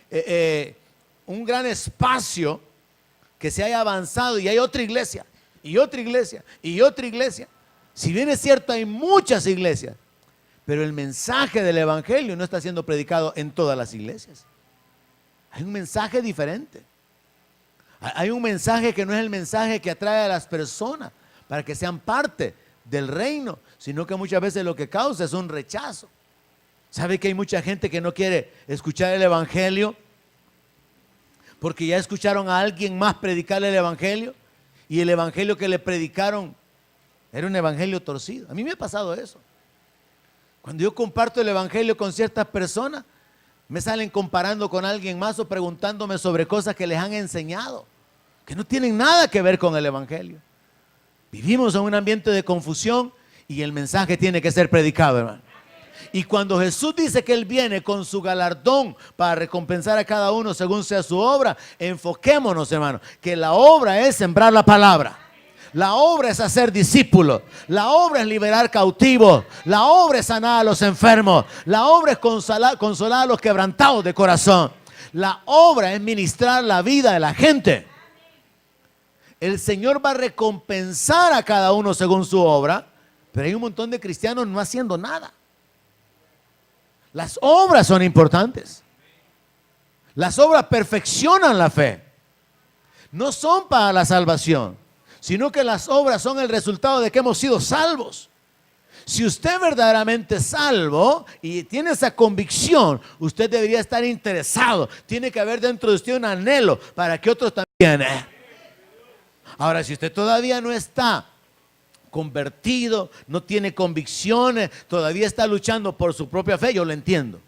un gran espacio que se haya avanzado y hay otra iglesia, y otra iglesia, y otra iglesia. Si bien es cierto, hay muchas iglesias, pero el mensaje del evangelio no está siendo predicado en todas las iglesias. Hay un mensaje diferente. Hay un mensaje que no es el mensaje que atrae a las personas para que sean parte del reino, sino que muchas veces lo que causa es un rechazo. ¿Sabe que hay mucha gente que no quiere escuchar el evangelio porque ya escucharon a alguien más predicar el evangelio y el evangelio que le predicaron era un evangelio torcido? A mí me ha pasado eso. Cuando yo comparto el evangelio con ciertas personas, me salen comparando con alguien más o preguntándome sobre cosas que les han enseñado, que no tienen nada que ver con el evangelio. Vivimos en un ambiente de confusión y el mensaje tiene que ser predicado, hermano. Y cuando Jesús dice que Él viene con su galardón para recompensar a cada uno según sea su obra, enfoquémonos, hermano, que la obra es sembrar la palabra. La obra es hacer discípulos. La obra es liberar cautivos. La obra es sanar a los enfermos. La obra es consolar a los quebrantados de corazón. La obra es ministrar la vida de la gente. El Señor va a recompensar a cada uno según su obra, pero hay un montón de cristianos no haciendo nada. Las obras son importantes. Las obras perfeccionan la fe. No son para la salvación, sino que las obras son el resultado de que hemos sido salvos. Si usted es verdaderamente salvo y tiene esa convicción, usted debería estar interesado. Tiene que haber dentro de usted un anhelo para que otros también. Ahora, si usted todavía no está convertido, no tiene convicciones, todavía está luchando por su propia fe, yo lo entiendo.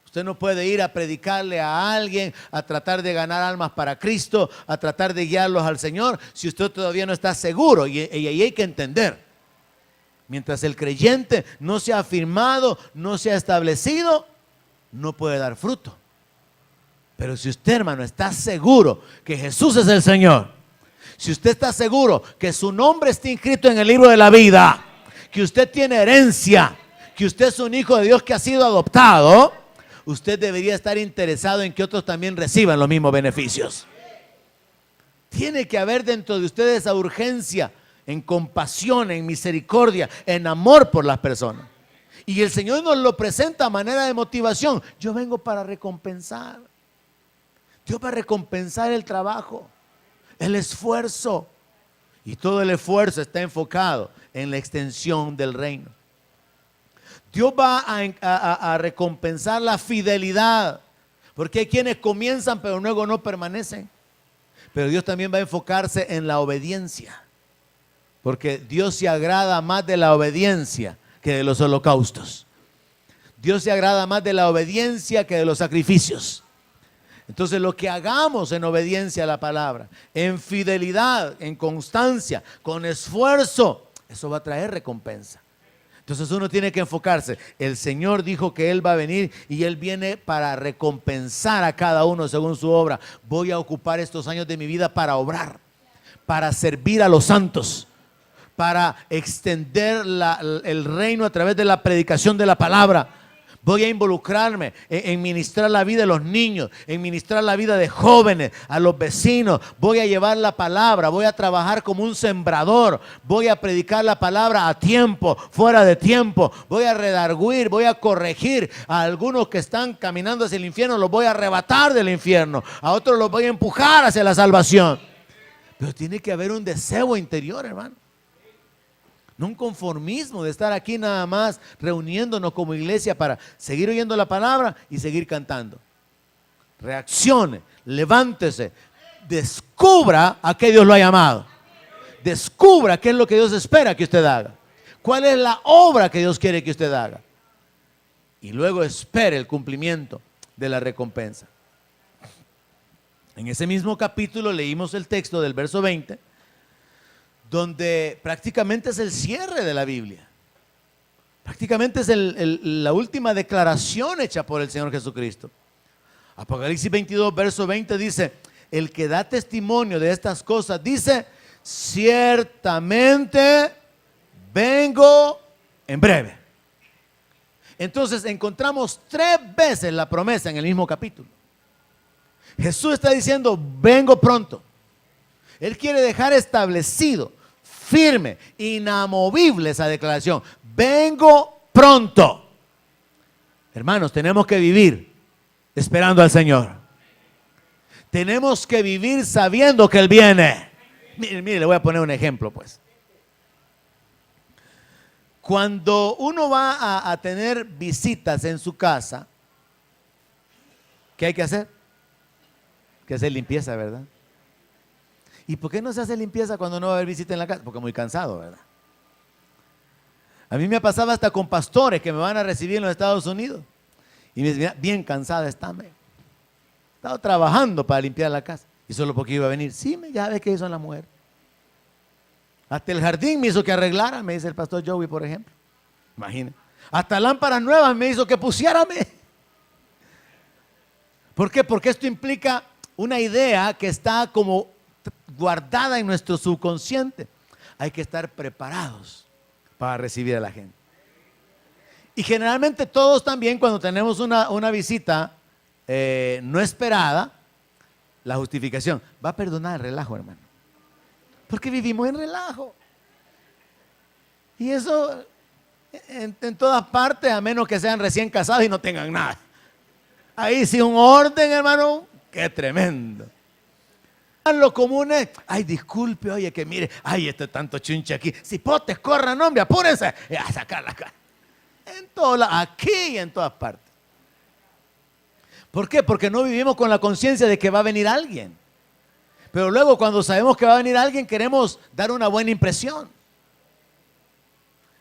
Usted no puede ir a predicarle a alguien, a tratar de ganar almas para Cristo, a tratar de guiarlos al Señor, si usted todavía no está seguro. Y ahí hay que entender. Mientras el creyente no se ha afirmado, no se ha establecido, no puede dar fruto. Pero si usted, hermano, está seguro que Jesús es el Señor, si usted está seguro que su nombre está inscrito en el libro de la vida, que usted tiene herencia, que usted es un hijo de Dios que ha sido adoptado, usted debería estar interesado en que otros también reciban los mismos beneficios. Tiene que haber dentro de usted esa urgencia en compasión, en misericordia, en amor por las personas. Y el Señor nos lo presenta a manera de motivación. Yo vengo para recompensar. Dios va a recompensar el trabajo, el esfuerzo. Y todo el esfuerzo está enfocado en la extensión del reino. Dios va a recompensar la fidelidad, porque hay quienes comienzan pero luego no permanecen. Pero Dios también va a enfocarse en la obediencia, porque Dios se agrada más de la obediencia que de los holocaustos. Dios se agrada más de la obediencia que de los sacrificios. Entonces, lo que hagamos en obediencia a la palabra, en fidelidad, en constancia, con esfuerzo, eso va a traer recompensa. Entonces uno tiene que enfocarse. El Señor dijo que Él va a venir y Él viene para recompensar a cada uno según su obra. Voy a ocupar estos años de mi vida para obrar, para servir a los santos, para extender el reino a través de la predicación de la palabra. Voy a involucrarme en ministrar la vida de los niños, en ministrar la vida de jóvenes, a los vecinos. Voy a llevar la palabra, voy a trabajar como un sembrador. Voy a predicar la palabra a tiempo, fuera de tiempo. Voy a redarguir, voy a corregir a algunos que están caminando hacia el infierno. Los voy a arrebatar del infierno. A otros los voy a empujar hacia la salvación. Pero tiene que haber un deseo interior, hermano. No un conformismo de estar aquí nada más reuniéndonos como iglesia para seguir oyendo la palabra y seguir cantando. Reaccione, levántese, descubra a qué Dios lo ha llamado. Descubra qué es lo que Dios espera que usted haga. ¿Cuál es la obra que Dios quiere que usted haga? Y luego espere el cumplimiento de la recompensa. En ese mismo capítulo leímos el texto del verso 20, donde prácticamente es el cierre de la Biblia. Prácticamente es la última declaración hecha por el Señor Jesucristo. Apocalipsis 22, verso 20 dice: el que da testimonio de estas cosas dice: ciertamente vengo en breve. Entonces encontramos 3 veces la promesa en el mismo capítulo. Jesús está diciendo, vengo pronto. Él quiere dejar establecido, firme, inamovible esa declaración. Vengo pronto. Hermanos, tenemos que vivir esperando al Señor. Tenemos que vivir sabiendo que Él viene. Mire, le voy a poner un ejemplo, pues. Cuando uno va a tener visitas en su casa, ¿qué hay que hacer? Hay que hacer limpieza, ¿verdad? ¿Y por qué no se hace limpieza cuando no va a haber visita en la casa? Porque muy cansado, ¿verdad? A mí me ha pasado hasta con pastores que me van a recibir en los Estados Unidos. Y me dicen, mira, bien cansada está, me. He estado trabajando para limpiar la casa. Y solo porque iba a venir. Sí, ya ves que hizo la mujer. Hasta el jardín me hizo que arreglara, me dice el pastor Joey, por ejemplo. Imagínate. Hasta lámparas nuevas me hizo que pusiera. ¿Por qué? Porque esto implica una idea que está como guardada en nuestro subconsciente. Hay que estar preparados para recibir a la gente. Y generalmente todos también cuando tenemos una visita no esperada, la justificación, va a perdonar el relajo, hermano. Porque vivimos en relajo. Y eso en todas partes, a menos que sean recién casados y no tengan nada. Ahí sí un orden, hermano, qué tremendo. Lo común es, ay, disculpe, oye, que mire, ay, tanto chunche aquí. Cipotes, corran, hombre, apúrense a sacarla acá. Aquí y en todas partes. ¿Por qué? Porque no vivimos con la conciencia de que va a venir alguien. Pero luego cuando sabemos que va a venir alguien, queremos dar una buena impresión.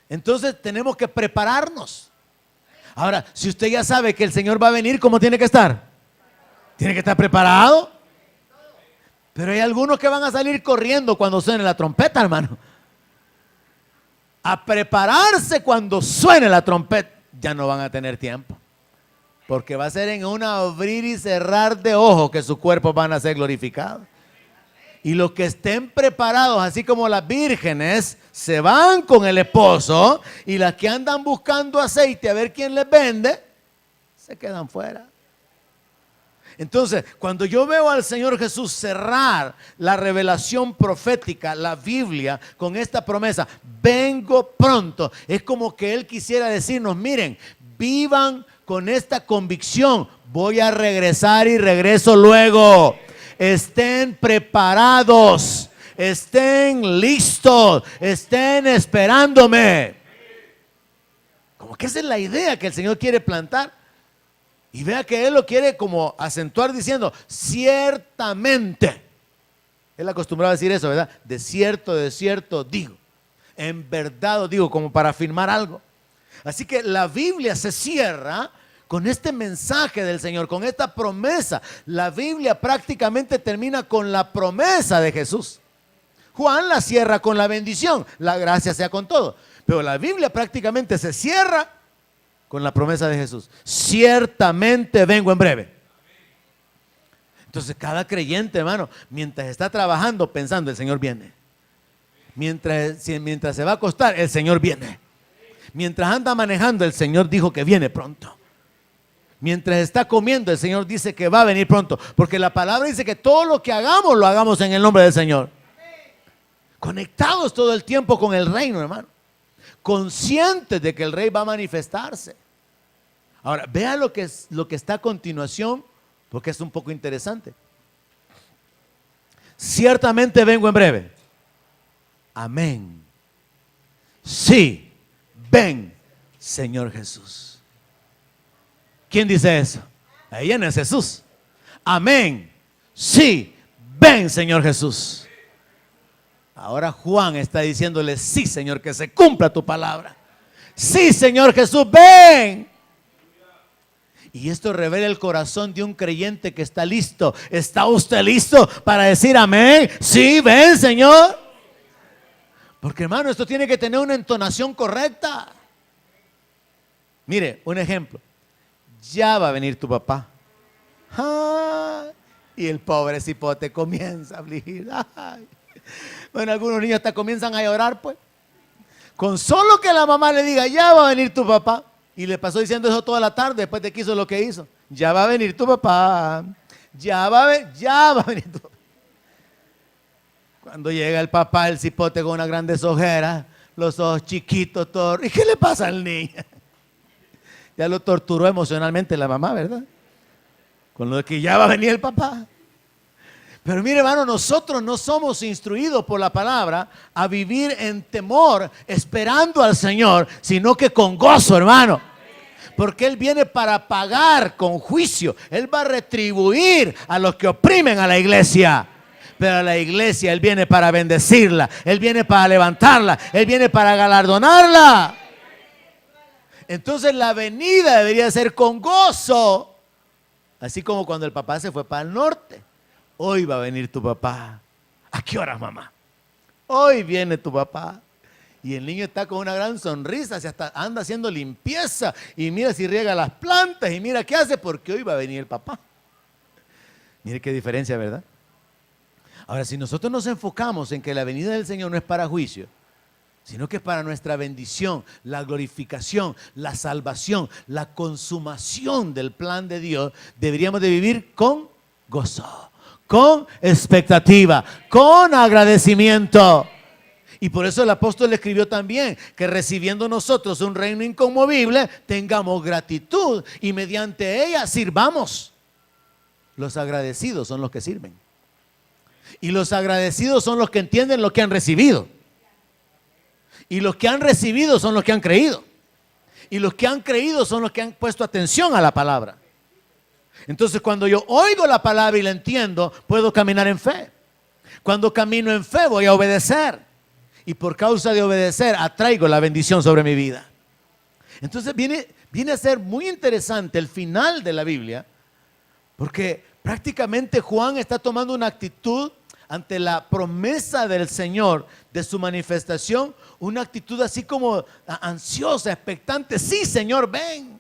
Entonces tenemos que prepararnos. Ahora, si usted ya sabe que el Señor va a venir, ¿cómo tiene que estar? Tiene que estar preparado. Pero hay algunos que van a salir corriendo cuando suene la trompeta, hermano. A prepararse cuando suene la trompeta. Ya no van a tener tiempo. Porque va a ser en un abrir y cerrar de ojos que sus cuerpos van a ser glorificados. Y los que estén preparados, así como las vírgenes, se van con el esposo. Y las que andan buscando aceite a ver quién les vende, se quedan fuera. Entonces, cuando yo veo al Señor Jesús cerrar la revelación profética, la Biblia, con esta promesa, vengo pronto, es como que Él quisiera decirnos, miren, vivan con esta convicción, voy a regresar y regreso luego. Estén preparados, estén listos, estén esperándome. Como que esa es la idea que el Señor quiere plantar. Y vea que Él lo quiere como acentuar diciendo, ciertamente. Él acostumbraba a decir eso, ¿verdad? De cierto digo. En verdad digo, como para afirmar algo. Así que la Biblia se cierra con este mensaje del Señor, con esta promesa. La Biblia prácticamente termina con la promesa de Jesús. Juan la cierra con la bendición, la gracia sea con todo. Pero la Biblia prácticamente se cierra con la promesa de Jesús. Ciertamente vengo en breve. Entonces cada creyente, hermano, mientras está trabajando pensando, el Señor viene. Mientras se va a acostar, el Señor viene. Mientras anda manejando, el Señor dijo que viene pronto. Mientras está comiendo, el Señor dice que va a venir pronto. Porque la palabra dice que todo lo que hagamos, lo hagamos en el nombre del Señor. Conectados todo el tiempo con el reino, hermano. Conscientes de que el Rey va a manifestarse. Ahora, vea lo que está a continuación, porque es un poco interesante. Ciertamente vengo en breve. Amén. Sí, ven, Señor Jesús. ¿Quién dice eso? Ahí en es Jesús. Amén. Sí, ven, Señor Jesús. Ahora Juan está diciéndole, sí, Señor, que se cumpla tu palabra. Sí, Señor Jesús, ven. Y esto revela el corazón de un creyente que está listo. ¿Está usted listo para decir amén? Sí, ven, Señor. Porque, hermano, esto tiene que tener una entonación correcta. Mire, un ejemplo. Ya va a venir tu papá. Y el pobre cipote comienza a afligir. Bueno, algunos niños hasta comienzan a llorar, pues. Con solo que la mamá le diga, ya va a venir tu papá. Y le pasó diciendo eso toda la tarde después de que hizo lo que hizo. Ya va a venir tu papá. ya va a venir tu papá. Cuando llega el papá, el cipote con unas grandes ojeras, los ojos chiquitos, todo. ¿Y qué le pasa al niño? Ya lo torturó emocionalmente la mamá, ¿verdad? Con lo de que ya va a venir el papá. Pero mire, hermano, nosotros no somos instruidos por la palabra a vivir en temor, esperando al Señor, sino que con gozo, hermano. Porque Él viene para pagar con juicio. Él va a retribuir a los que oprimen a la iglesia. Pero a la iglesia Él viene para bendecirla. Él viene para levantarla. Él viene para galardonarla. Entonces la venida debería ser con gozo. Así como cuando el papá se fue para el norte. Hoy va a venir tu papá. ¿A qué horas, mamá? Hoy viene tu papá. Y el niño está con una gran sonrisa, se hasta anda haciendo limpieza. Y mira si riega las plantas y mira qué hace, porque hoy va a venir el papá. Mire qué diferencia, ¿verdad? Ahora, si nosotros nos enfocamos en que la venida del Señor no es para juicio, sino que es para nuestra bendición, la glorificación, la salvación, la consumación del plan de Dios, deberíamos de vivir con gozo, con expectativa, con agradecimiento. Y por eso el apóstol le escribió también que recibiendo nosotros un reino inconmovible, tengamos gratitud y mediante ella sirvamos. Los agradecidos son los que sirven. Y los agradecidos son los que entienden lo que han recibido. Y los que han recibido son los que han creído. Y los que han creído son los que han puesto atención a la palabra. Entonces, cuando yo oigo la palabra y la entiendo, puedo caminar en fe. Cuando camino en fe, voy a obedecer. Y por causa de obedecer, atraigo la bendición sobre mi vida. Entonces, viene a ser muy interesante el final de la Biblia, porque prácticamente Juan está tomando una actitud ante la promesa del Señor de su manifestación, una actitud así como ansiosa, expectante. Sí, Señor, ven.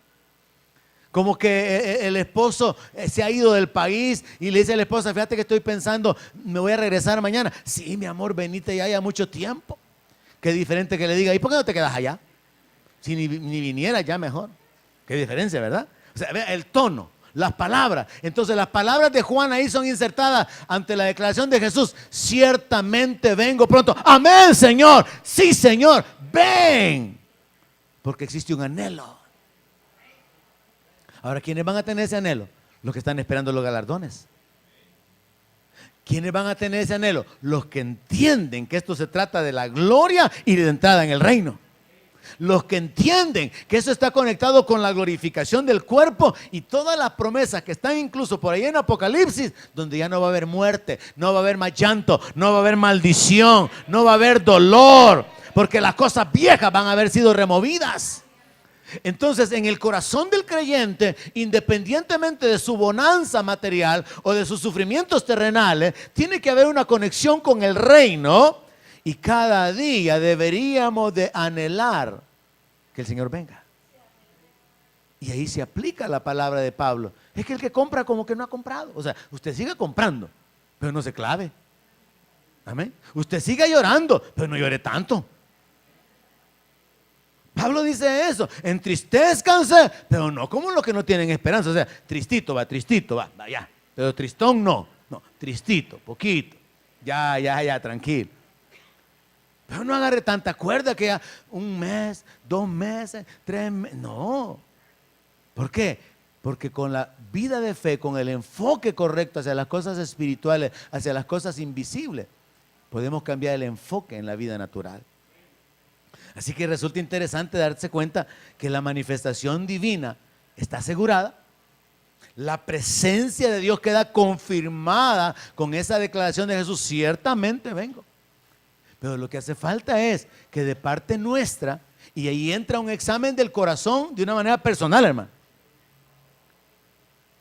Como que el esposo se ha ido del país y le dice a la esposa, fíjate que estoy pensando, me voy a regresar mañana. Sí, mi amor, venite ya haya mucho tiempo. Qué diferente que le diga, ¿y por qué no te quedas allá? Si ni viniera ya mejor. Qué diferencia, ¿verdad? O sea, vea el tono. Las palabras. Entonces las palabras de Juan ahí son insertadas ante la declaración de Jesús. Ciertamente vengo pronto. Amén, Señor. Sí, Señor. Ven. Porque existe un anhelo. Ahora, ¿quiénes van a tener ese anhelo? Los que están esperando los galardones. ¿Quiénes van a tener ese anhelo? Los que entienden que esto se trata de la gloria y de entrada en el reino. Los que entienden que eso está conectado con la glorificación del cuerpo y todas las promesas que están incluso por ahí en Apocalipsis, donde ya no va a haber muerte, no va a haber más llanto, no va a haber maldición, no va a haber dolor, porque las cosas viejas van a haber sido removidas. Entonces, en el corazón del creyente, independientemente de su bonanza material o de sus sufrimientos terrenales, tiene que haber una conexión con el reino. Y cada día deberíamos de anhelar que el Señor venga. Y ahí se aplica la palabra de Pablo. Es que el que compra como que no ha comprado. O sea, usted sigue comprando, pero no se clave. Amén. Usted sigue llorando, pero no llore tanto. Pablo dice eso. Entristezcanse, pero no como los que no tienen esperanza. O sea, tristito, va, ya. Pero tristón no. No, tristito, poquito. Ya, tranquilo. Pero no agarre tanta cuerda que ya un mes, 2 meses, 3 meses. No. ¿Por qué? Porque con la vida de fe, con el enfoque correcto hacia las cosas espirituales, hacia las cosas invisibles, podemos cambiar el enfoque en la vida natural. Así que resulta interesante darse cuenta que la manifestación divina está asegurada. La presencia de Dios queda confirmada con esa declaración de Jesús. Ciertamente vengo. Pero lo que hace falta es que de parte nuestra, y ahí entra un examen del corazón de una manera personal, hermano,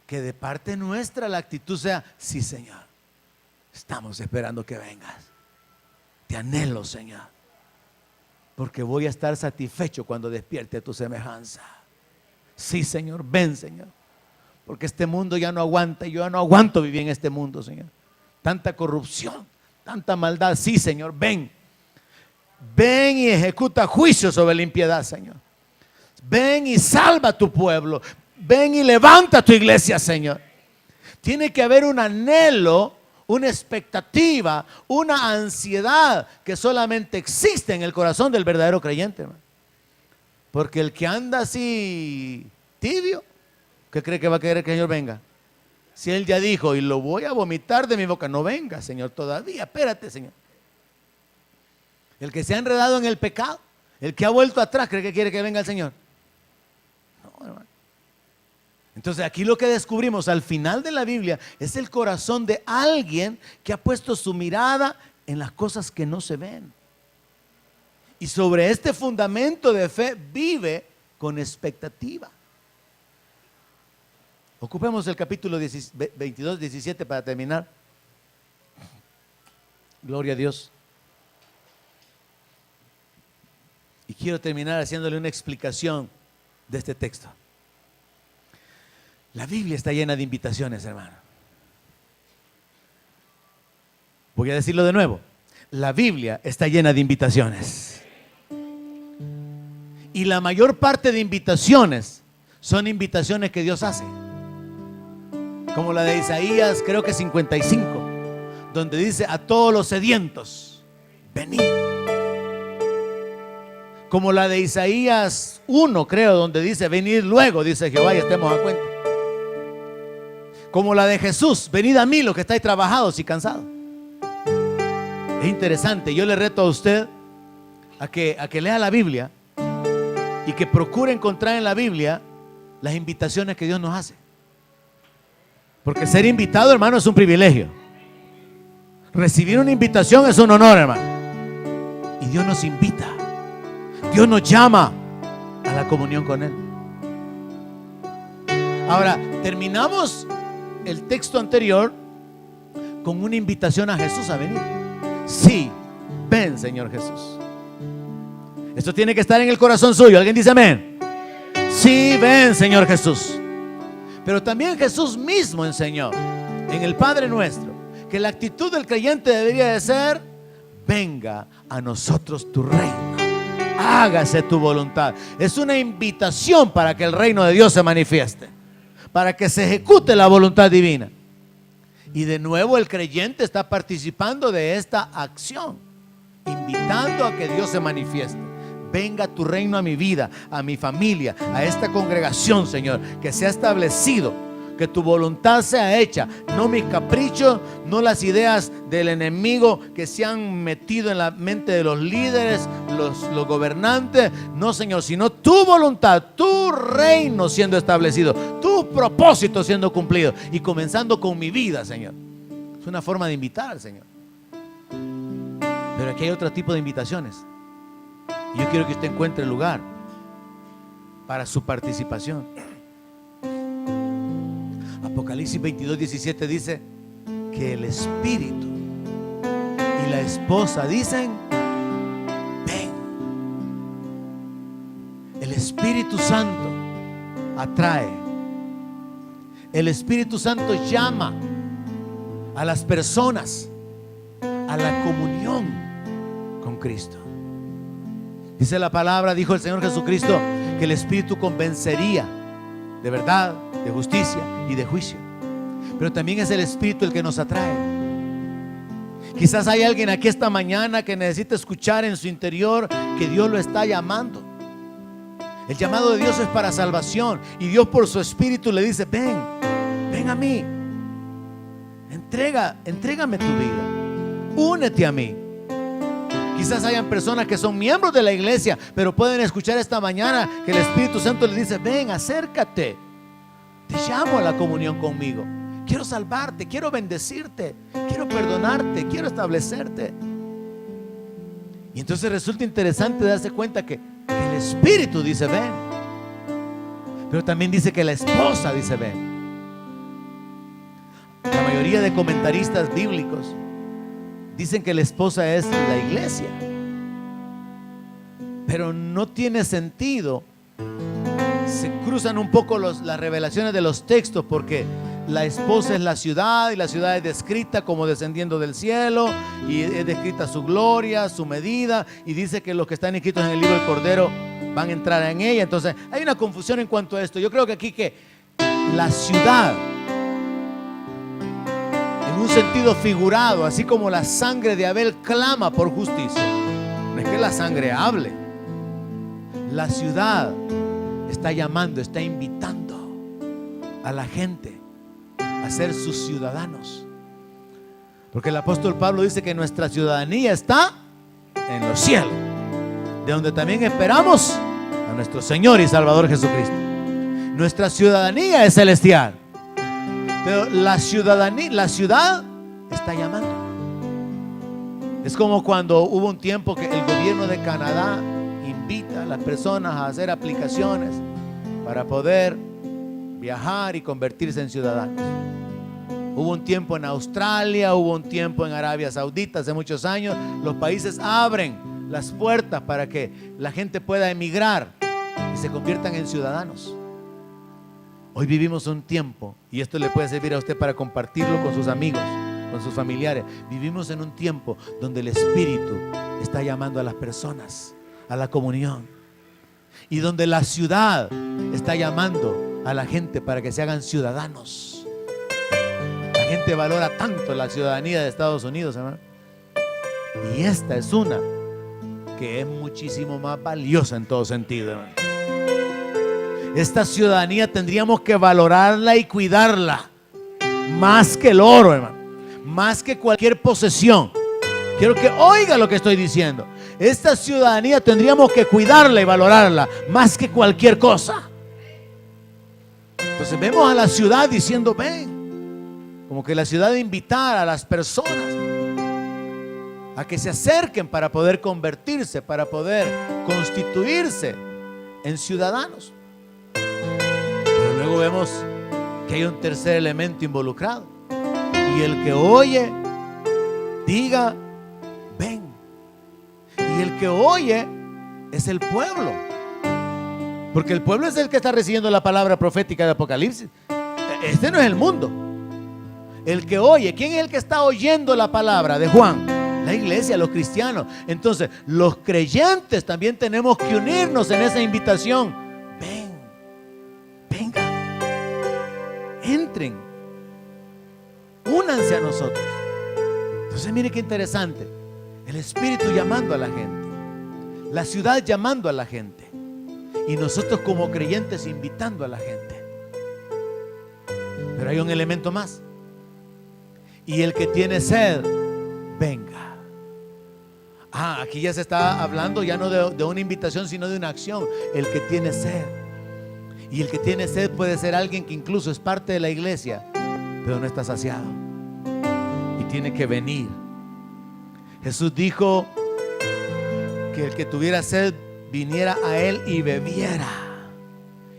que de parte nuestra la actitud sea, sí, Señor, estamos esperando que vengas. Te anhelo, Señor, porque voy a estar satisfecho cuando despierte a tu semejanza. Sí, Señor, ven, Señor, porque este mundo ya no aguanta y yo ya no aguanto vivir en este mundo, Señor. Tanta corrupción, tanta maldad. Sí, Señor, ven. Ven y ejecuta juicio sobre la impiedad, Señor. Ven y salva a tu pueblo. Ven y levanta tu iglesia, Señor. Tiene que haber un anhelo, una expectativa, una ansiedad que solamente existe en el corazón del verdadero creyente, hermano. Porque el que anda así tibio, ¿qué cree que va a querer que el Señor venga? Si Él ya dijo, y lo voy a vomitar de mi boca, no venga, Señor, todavía, espérate, Señor. El que se ha enredado en el pecado, el que ha vuelto atrás, ¿cree que quiere que venga el Señor? No, hermano. Entonces aquí lo que descubrimos al final de la Biblia es el corazón de alguien que ha puesto su mirada en las cosas que no se ven. Y sobre este fundamento de fe vive con expectativa. Ocupemos el capítulo 22, 17 para terminar. Gloria a Dios. Y quiero terminar haciéndole una explicación de este texto. La Biblia está llena de invitaciones, hermano. Voy a decirlo de nuevo. La Biblia está llena de invitaciones. Y la mayor parte de invitaciones son invitaciones que Dios hace. Como la de Isaías, creo que 55, donde dice: a todos los sedientos, venid. Como la de Isaías 1, creo, donde dice: venid luego, dice Jehová, y estemos a cuenta. Como la de Jesús: venid a mí los que estáis trabajados y cansados. Es interesante. Yo le reto a usted a que lea la Biblia y que procure encontrar en la Biblia las invitaciones que Dios nos hace. Porque ser invitado, hermano, es un privilegio. Recibir una invitación es un honor, hermano. Y Dios nos invita. Dios nos llama a la comunión con Él. Ahora, terminamos el texto anterior con una invitación a Jesús a venir. Sí, ven, Señor Jesús. Esto tiene que estar en el corazón suyo. ¿Alguien dice amén? Sí, ven, Señor Jesús. Pero también Jesús mismo enseñó en el Padre Nuestro que la actitud del creyente debería de ser: venga a nosotros tu reino, hágase tu voluntad. Es una invitación para que el reino de Dios se manifieste, para que se ejecute la voluntad divina. Y de nuevo el creyente está participando de esta acción, invitando a que Dios se manifieste. Venga tu reino a mi vida, a mi familia, a esta congregación, Señor, que sea establecido, que tu voluntad sea hecha, no mis caprichos, no las ideas del enemigo que se han metido en la mente de los líderes, los gobernantes, no, Señor, sino tu voluntad, tu reino siendo establecido, tu propósito siendo cumplido, y comenzando con mi vida, Señor. Es una forma de invitar al Señor. Pero aquí hay otro tipo de invitaciones. Y yo quiero que usted encuentre lugar para su participación. Apocalipsis 22, 17 dice que el Espíritu y la esposa dicen: ven. El Espíritu Santo atrae. El Espíritu Santo llama a las personas a la comunión con Cristo. Dice la palabra, dijo el Señor Jesucristo, que el Espíritu convencería de verdad, de justicia y de juicio. Pero también es el Espíritu el que nos atrae. Quizás hay alguien aquí esta mañana que necesita escuchar en su interior que Dios lo está llamando. El llamado de Dios es para salvación, y Dios por su Espíritu le dice: ven, ven a mí, entrégame tu vida, únete a mí. Quizás hayan personas que son miembros de la iglesia, pero pueden escuchar esta mañana que el Espíritu Santo les dice: ven, acércate, te llamo a la comunión conmigo. Quiero salvarte, quiero bendecirte, quiero perdonarte, quiero establecerte. Y entonces resulta interesante darse cuenta que el Espíritu dice: ven, pero también dice que la esposa dice: ven. La mayoría de comentaristas bíblicos dicen que la esposa es la iglesia, pero no tiene sentido. Se cruzan un poco las revelaciones de los textos, porque la esposa es la ciudad, y la ciudad es descrita como descendiendo del cielo, y es descrita su gloria, su medida, y dice que los que están inscritos en el libro del Cordero van a entrar en ella. Entonces hay una confusión en cuanto a esto. Yo creo que aquí que la ciudad un sentido figurado, así como la sangre de Abel clama por justicia. No es que la sangre hable. La ciudad está llamando, está invitando a la gente a ser sus ciudadanos. Porque el apóstol Pablo dice que nuestra ciudadanía está en los cielos, de donde también esperamos a nuestro Señor y Salvador Jesucristo. Nuestra ciudadanía es celestial, pero la ciudad está llamando. Es como cuando hubo un tiempo que el gobierno de Canadá invita a las personas a hacer aplicaciones para poder viajar y convertirse en ciudadanos. Hubo un tiempo en Australia, hubo un tiempo en Arabia Saudita, hace muchos años. Los países abren las puertas para que la gente pueda emigrar y se conviertan en ciudadanos. Hoy vivimos un tiempo, y esto le puede servir a usted para compartirlo con sus amigos, con sus familiares. Vivimos en un tiempo donde el Espíritu está llamando a las personas a la comunión, y donde la ciudad está llamando a la gente para que se hagan ciudadanos. La gente valora tanto la ciudadanía de Estados Unidos, hermano, y esta es una que es muchísimo más valiosa en todo sentido, hermano. Esta ciudadanía tendríamos que valorarla y cuidarla más que el oro, hermano, más que cualquier posesión. Quiero que oiga lo que estoy diciendo. Esta ciudadanía tendríamos que cuidarla y valorarla más que cualquier cosa. Entonces vemos a la ciudad diciendo ven, como que la ciudad de invitar a las personas a que se acerquen para poder convertirse, para poder constituirse en ciudadanos. Pero luego vemos que hay un tercer elemento involucrado, y el que oye diga ven. Y el que oye es el pueblo, porque el pueblo es el que está recibiendo la palabra profética de Apocalipsis. Este no es el mundo. El que oye, ¿quién es el que está oyendo la palabra de Juan? La iglesia, los cristianos. Entonces los creyentes también tenemos que unirnos en esa invitación. Ven, vengan, entren, únanse a nosotros. Entonces mire qué interesante. El Espíritu llamando a la gente, la ciudad llamando a la gente, y nosotros como creyentes invitando a la gente. Pero hay un elemento más. Y el que tiene sed, venga. Aquí ya se está hablando ya no de una invitación, sino de una acción. El que tiene sed. Y el que tiene sed puede ser alguien que incluso es parte de la iglesia, pero no está saciado y tiene que venir. Jesús dijo que el que tuviera sed viniera a Él y bebiera.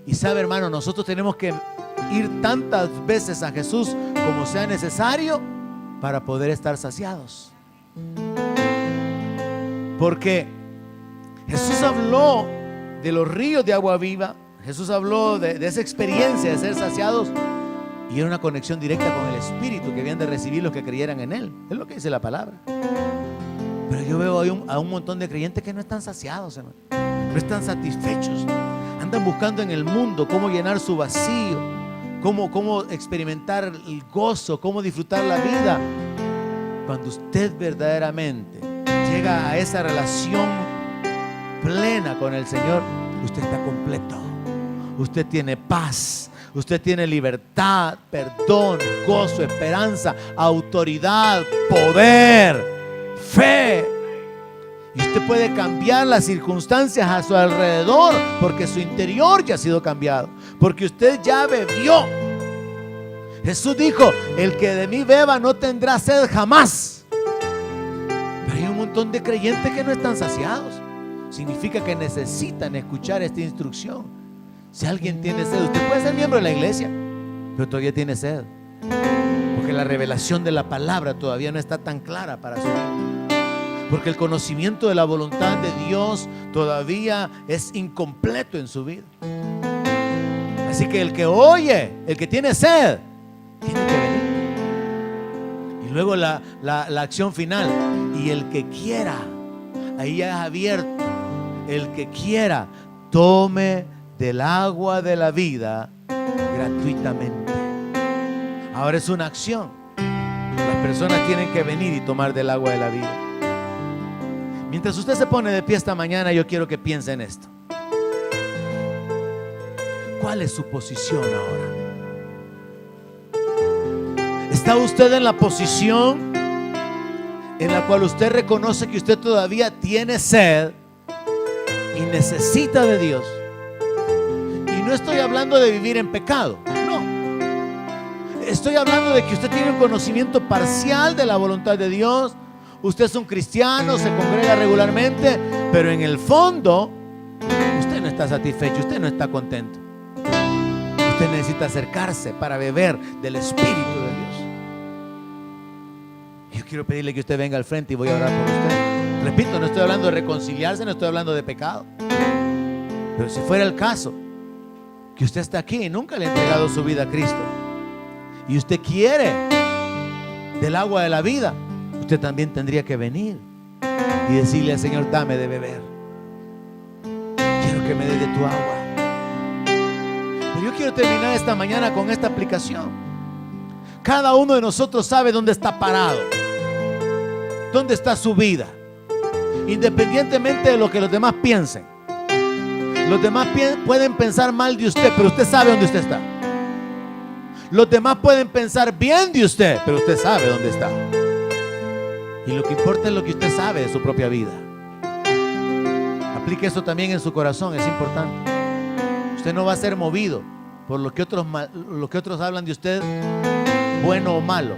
Y sabe, hermano, nosotros tenemos que ir tantas veces a Jesús como sea necesario para poder estar saciados. Porque Jesús habló de los ríos de agua viva. Jesús habló de esa experiencia de ser saciados, y era una conexión directa con el Espíritu que habían de recibir los que creyeran en Él. Es lo que dice la palabra. Pero yo veo a un montón de creyentes que no están saciados, hermano. No están satisfechos. Andan buscando en el mundo cómo llenar su vacío, cómo experimentar el gozo, cómo disfrutar la vida. Cuando usted verdaderamente llega a esa relación plena con el Señor, usted está completo. Usted tiene paz, usted tiene libertad, perdón, gozo, esperanza, autoridad, poder, fe. Y usted puede cambiar las circunstancias a su alrededor, porque su interior ya ha sido cambiado, porque usted ya bebió. Jesús dijo: el que de mí beba no tendrá sed jamás. Pero hay un montón de creyentes que no están saciados. Significa que necesitan escuchar esta instrucción. Si alguien tiene sed, usted puede ser miembro de la iglesia, pero todavía tiene sed, porque la revelación de la palabra todavía no está tan clara para su vida, porque el conocimiento de la voluntad de Dios todavía es incompleto en su vida. Así que el que oye, el que tiene sed, tiene que venir. Y luego la acción final: y el que quiera, ahí ya es abierto, el que quiera, tome del agua de la vida gratuitamente. Ahora es una acción. Las personas tienen que venir y tomar del agua de la vida. Mientras usted se pone de pie esta mañana, yo quiero que piense en esto. ¿Cuál es su posición ahora? ¿Está usted en la posición en la cual usted reconoce que usted todavía tiene sed y necesita de Dios? Y no estoy hablando de vivir en pecado, no. Estoy hablando de que usted tiene un conocimiento parcial de la voluntad de Dios. Usted es un cristiano, se congrega regularmente, pero en el fondo usted no está satisfecho, usted no está contento. Usted necesita acercarse para beber del Espíritu de Dios. Yo quiero pedirle que usted venga al frente y voy a orar por usted. Repito, no estoy hablando de reconciliarse, no estoy hablando de pecado. Pero si fuera el caso que usted está aquí y nunca le ha entregado su vida a Cristo, y usted quiere del agua de la vida, usted también tendría que venir y decirle al Señor: dame de beber, quiero que me dé de tu agua. Pero yo quiero terminar esta mañana con esta aplicación. Cada uno de nosotros sabe dónde está parado, dónde está su vida, independientemente de lo que los demás piensen. Los demás pueden pensar mal de usted, pero usted sabe dónde usted está. Los demás pueden pensar bien de usted, pero usted sabe dónde está. Y lo que importa es lo que usted sabe de su propia vida. Aplique eso también en su corazón, es importante. Usted no va a ser movido por lo que otros hablan de usted, bueno o malo,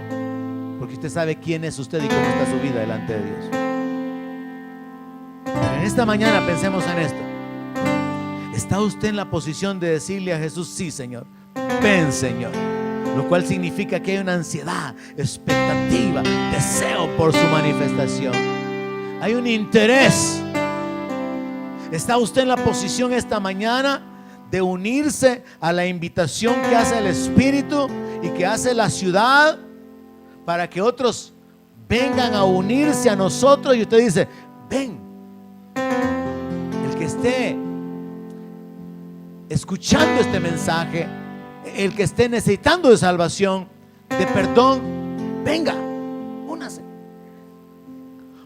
porque usted sabe quién es usted y cómo está su vida delante de Dios. Pero en esta mañana pensemos en esto. ¿Está usted en la posición de decirle a Jesús: sí, Señor, ven, Señor? Lo cual significa que hay una ansiedad, expectativa, deseo por su manifestación. Hay un interés. ¿Está usted en la posición esta mañana de unirse a la invitación que hace el Espíritu y que hace la ciudad para que otros vengan a unirse a nosotros? Y usted dice: ven. El que esté escuchando este mensaje, el que esté necesitando de salvación, de perdón, venga, únase.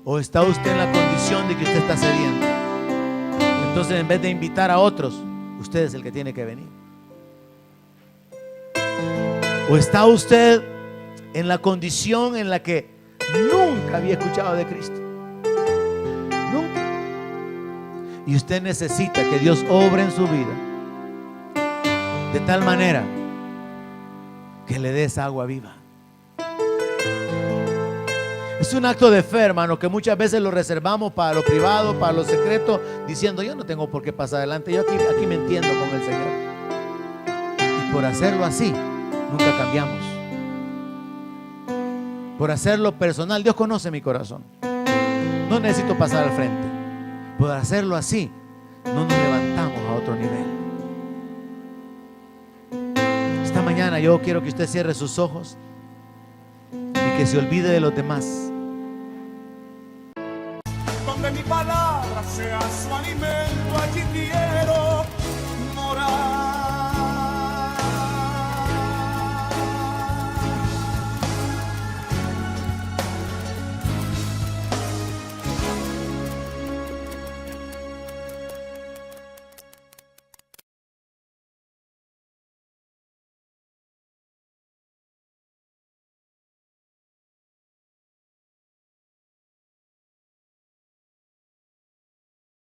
¿O está usted en la condición de que usted está cediendo? Entonces, en vez de invitar a otros, usted es el que tiene que venir. ¿O está usted en la condición en la que nunca había escuchado de Cristo? Nunca. Y usted necesita que Dios obre en su vida de tal manera que le dé esa agua viva. Es un acto de fe, hermano, que muchas veces lo reservamos para lo privado, para lo secreto, diciendo: yo no tengo por qué pasar adelante, yo aquí me entiendo con el Señor. Y por hacerlo así, nunca cambiamos. Por hacerlo personal, Dios conoce mi corazón, no necesito pasar al frente. Por hacerlo así, no nos levantamos a otro nivel. Esta mañana yo quiero que usted cierre sus ojos y que se olvide de los demás. Donde mi palabra sea su alimento, allí quiero morar.